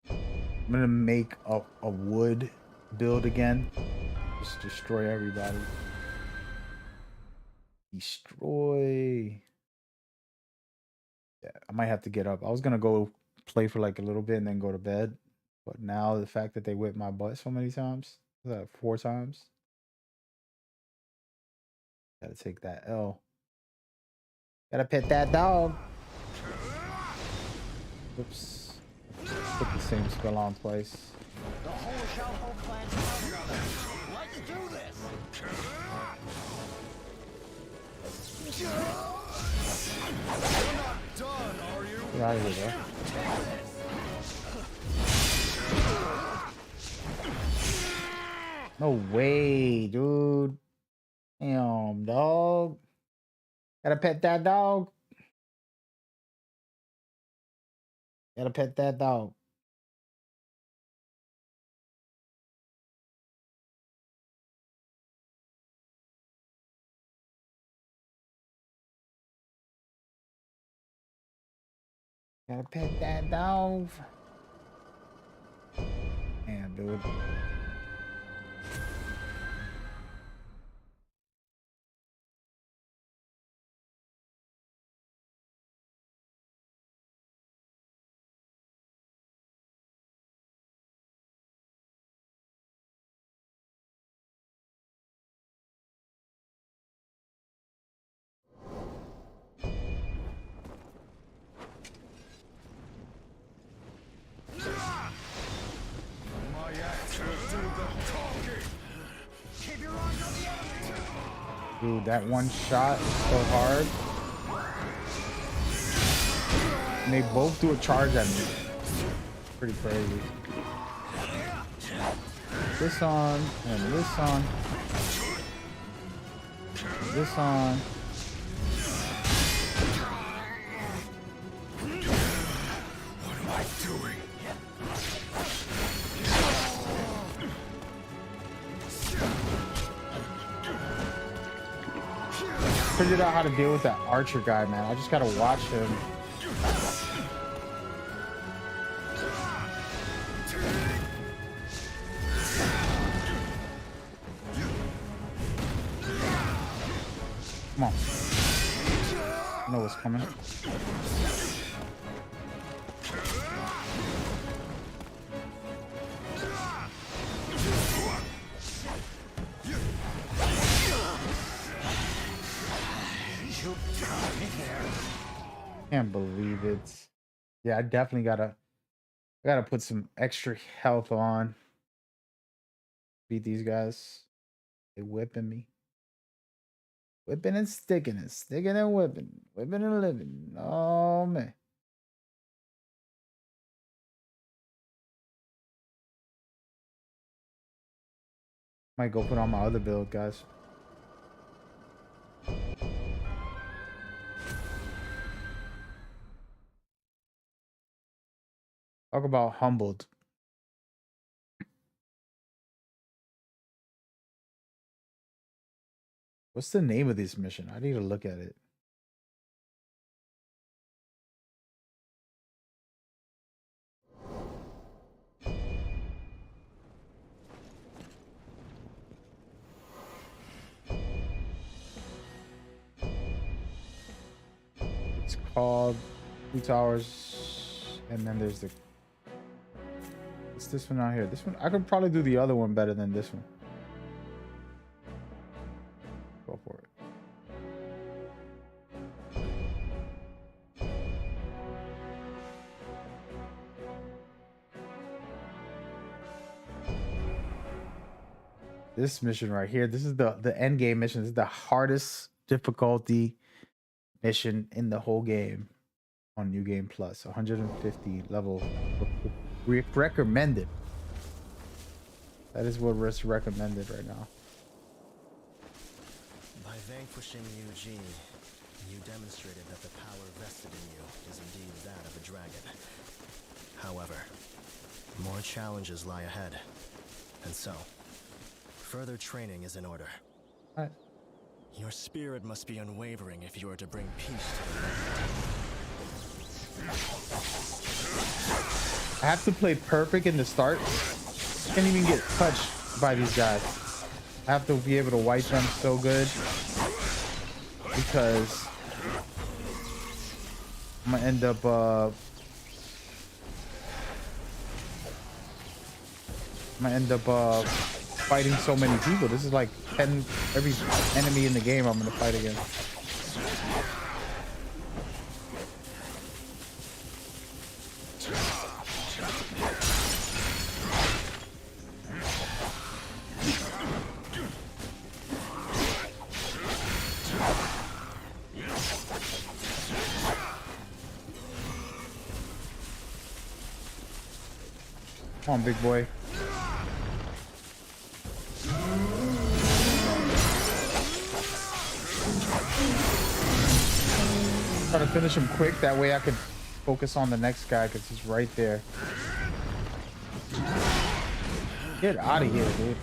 I'm gonna make a wood build again. Just destroy everybody. Destroy. Yeah, I might have to get up. I was gonna go play for like a little bit and then go to bed. But now the fact that they whipped my butt so many times, was that 4 times? Gotta take that L. Gotta pet that dog. Oops. Put the same spell on twice. The whole Xiaoho clan's counting on us. Let's do this. You're not done, are you? Get out of here, bro. No way, dude. Damn, dog. Gotta pet that dog. Gotta pet that dog. Gotta pet that dog. Damn, dude. My actions do the talking. Keep your eyes on the enemy. Dude, that one shot is so hard. And they both do a charge at me. Pretty crazy. This on, and this on. This on. What am I doing? Figured out how to deal with that archer guy, man. I just gotta watch him. Come on. I know what's coming. Can't believe it. Yeah, I definitely gotta put some extra health on. Beat these guys. They whipping me. Whipping and sticking and sticking and whipping. Whipping and living. Oh man. Might go put on my other build, guys. Talk about humbled. What's the name of this mission? I need to look at it. It's called 2 Towers, and then there's the. It's this one out here. This one, I could probably do the other one better than this one. Go for it. This mission right here, this is the end game mission. This is the hardest difficulty mission in the whole game on New Game Plus. 150 level recommended. That is what is recommended right now. By vanquishing Eugene, you demonstrated that the power vested in you is indeed that of a dragon. However, more challenges lie ahead. And so, further training is in order. Alright. Your spirit must be unwavering if you are to bring peace to the land. I have to play perfect in the start. Can't even get touched by these guys. I have to be able to wipe them so good because I'm gonna end up fighting so many people. This is like 10 every enemy in the game I'm gonna fight against. Come on, big boy. Try to finish him quick. That way I could focus on the next guy because he's right there. Get out of here, dude.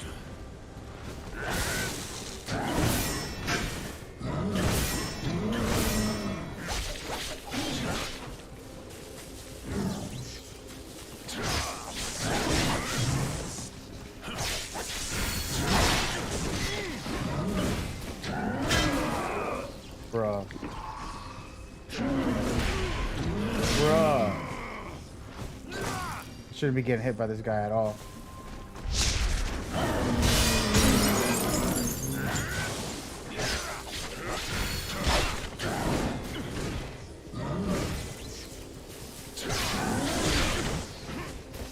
Bruh. Shouldn't be getting hit by this guy at all.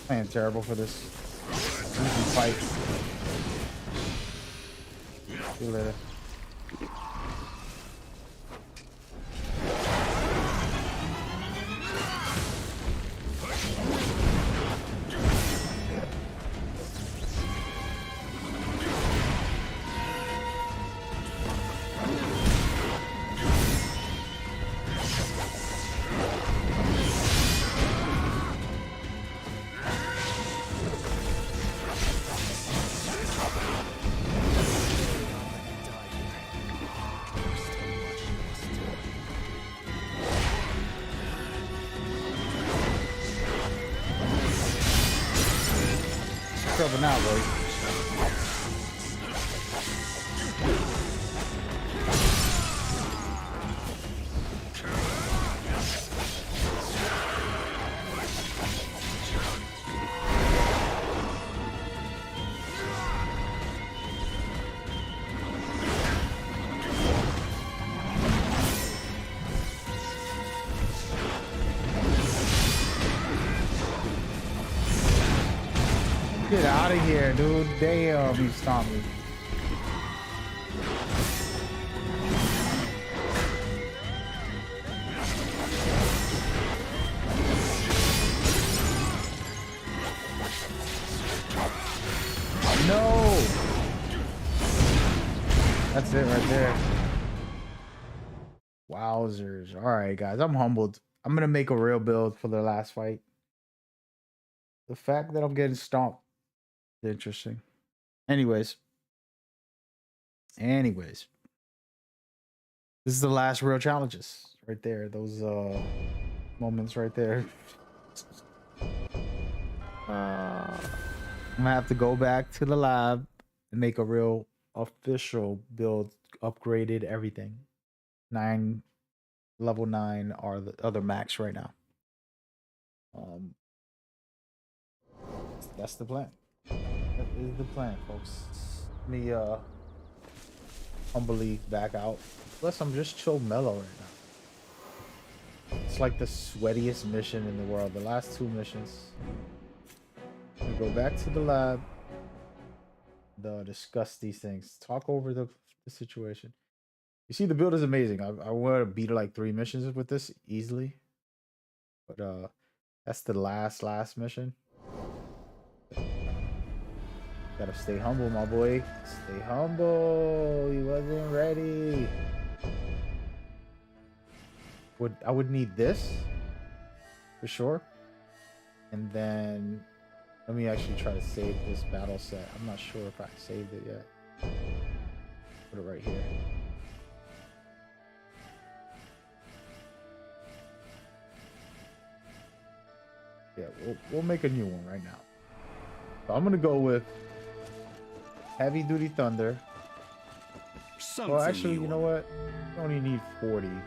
Playing terrible for this easy fight. See you later. Trouble now, boy. Get out of here, dude. Damn, you stomped me. No! That's it right there. Wowzers. All right, guys. I'm humbled. I'm going to make a real build for the last fight. The fact that I'm getting stomped. Interesting. Anyways, this is the last real challenges right there. Those moments right there. I'm gonna have to go back to the lab and make a real official build, upgraded everything. Level 9 are the other max right now. That's the plan. That is the plan, folks. Let me humbly back out. Plus, I'm just so mellow right now. It's like the sweatiest mission in the world. The last 2 missions. We go back to the lab. Discuss these things. Talk over the situation. You see, the build is amazing. I want to beat like 3 missions with this easily. But that's the last mission. Gotta stay humble, my boy. Stay humble. He wasn't ready. I would need this for sure. And then let me actually try to save this battle set. I'm not sure if I saved it yet. Put it right here. Yeah, we'll make a new one right now. So I'm gonna go with heavy duty thunder. Something Well, actually, you know what? You only need 40. Thunder.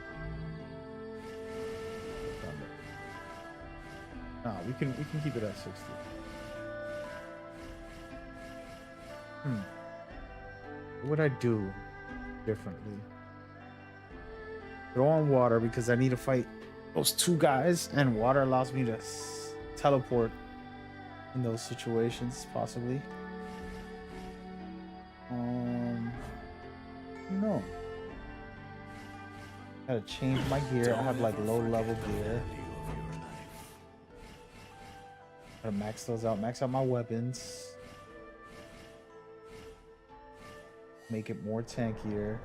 Nah, we can keep it at 60. What would I do differently? Throw on water because I need to fight those two guys, and water allows me to teleport in those situations, possibly. No. Gotta change my gear. I have like low level gear. Gotta max those out. Max out my weapons. Make it more tankier.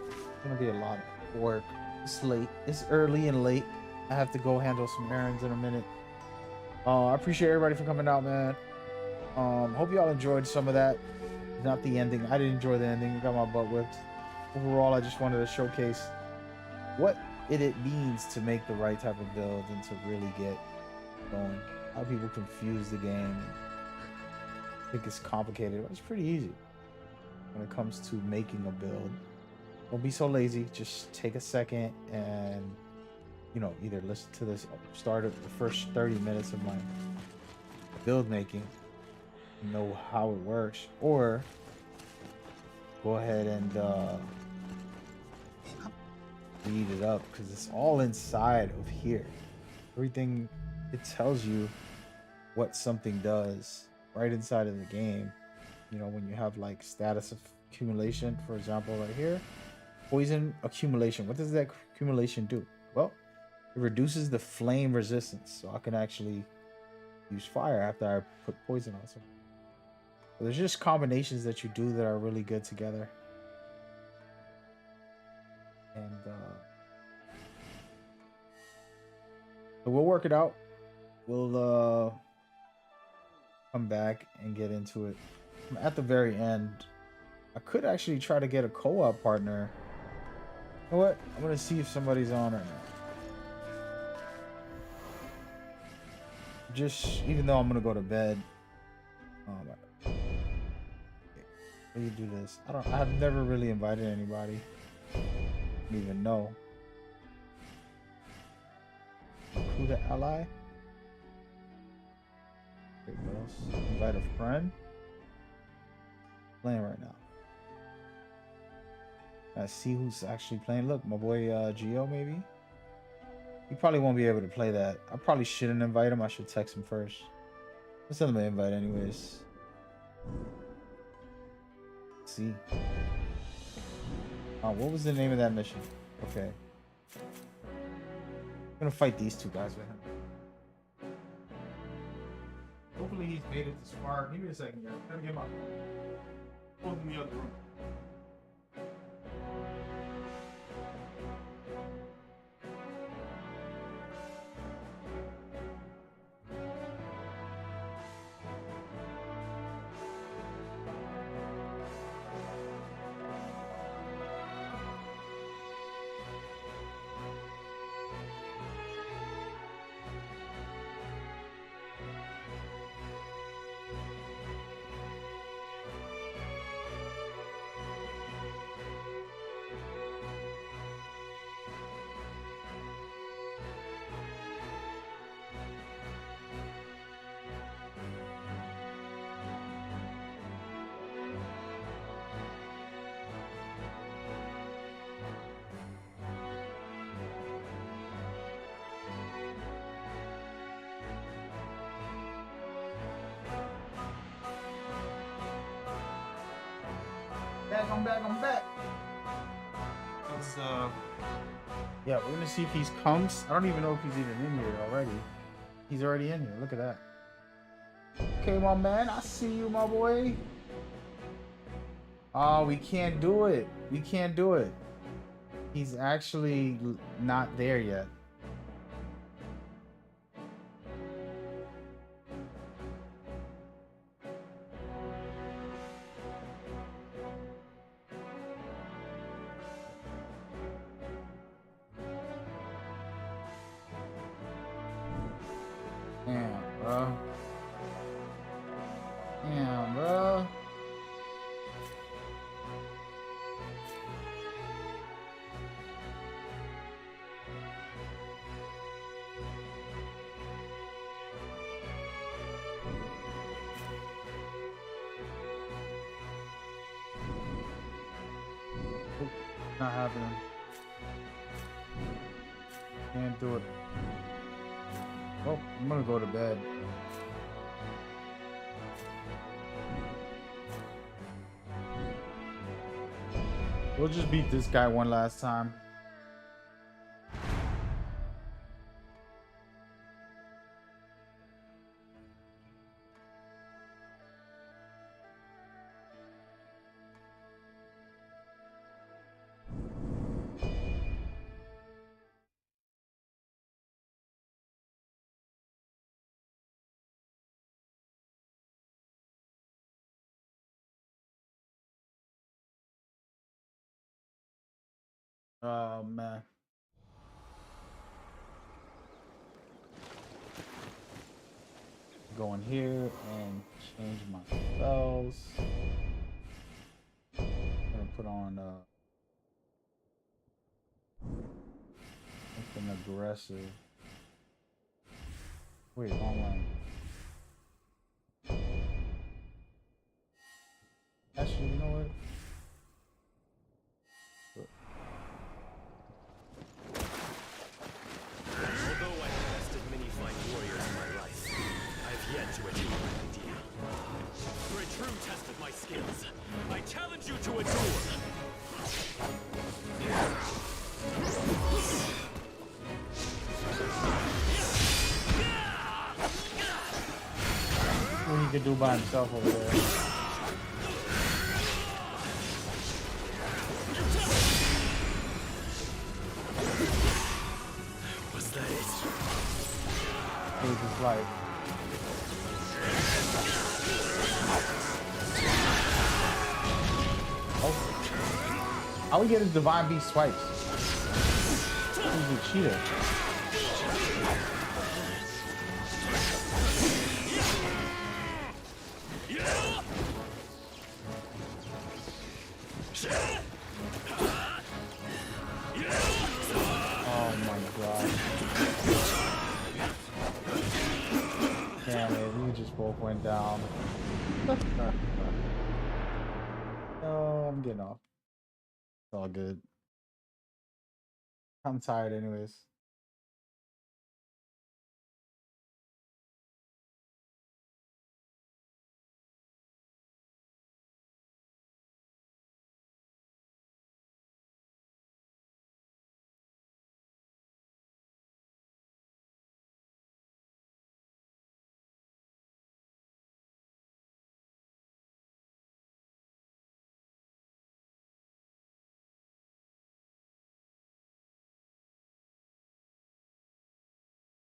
It's gonna be a lot of work. It's late. It's early and late. I have to go handle some errands in a minute. I appreciate everybody for coming out, man. Hope y'all enjoyed some of that. Not the ending. I didn't enjoy the ending. I got my butt whipped. Overall, I just wanted to showcase what it means to make the right type of build and to really get going. A lot of people confuse the game and think it's complicated, but it's pretty easy when it comes to making a build. Don't be so lazy. Just take a second and, you know, either listen to this, start at the first 30 minutes of my build making, know how it works, or go ahead and read it up, because it's all inside of here. Everything, it tells you what something does right inside of the game. You know, when you have like status of accumulation, for example, right here, poison accumulation. What does that accumulation do? Well, it reduces the flame resistance, so I can actually use fire after I put poison on something. So there's just combinations that you do that are really good together. And so we'll work it out. We'll come back and get into it. At the very end, I could actually try to get a co-op partner. You know what? I'm gonna see if somebody's on right now. Just, even though I'm gonna go to bed. How do you do this? I've never really invited anybody. I don't even know. Recruit an ally. Okay, what else? Invite a friend. Playing right now. I see who's actually playing. Look, my boy Gio, maybe. He probably won't be able to play that. I probably shouldn't invite him. I should text him first. Let's send him an invite anyways. Let's see. What was the name of that mission? Okay. I'm gonna fight these two guys with him. Hopefully he's made it this far. Give me a second, guys. Gotta get him up. Hold in the other room. I'm back. Let's, yeah, we're gonna see if he's comes. I don't even know if he's even in here already. He's already in here. Look at that. Okay, my man. I see you, my boy. Oh, we can't do it. We can't do it. He's actually not there yet. Damn, bro. Damn, bro. Not happening. Can't do it. Oh, I'm gonna go to bed. We'll just beat this guy one last time. Oh man. Go in here and change my spells. I'm gonna put on something aggressive. Wait, wrong one. Actually, you know what? Although I have bested many fine warriors in my life, I've yet to achieve my ideal. For a true test of my skills, I challenge you to a duel. What he could do by himself over there. Was that it? Save his life. Oh. How we get his divine beast swipes? He's a cheater. Oh my god. Damn it, we just both went down. Oh, I'm getting off. It's all good. I'm tired anyways.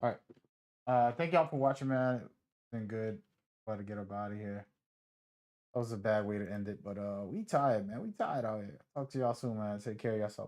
All right. Thank y'all for watching, man. It's been good. About to get up out of here. That was a bad way to end it, but we tired, man. We tired out here. Talk to y'all soon, man. Take care of yourself.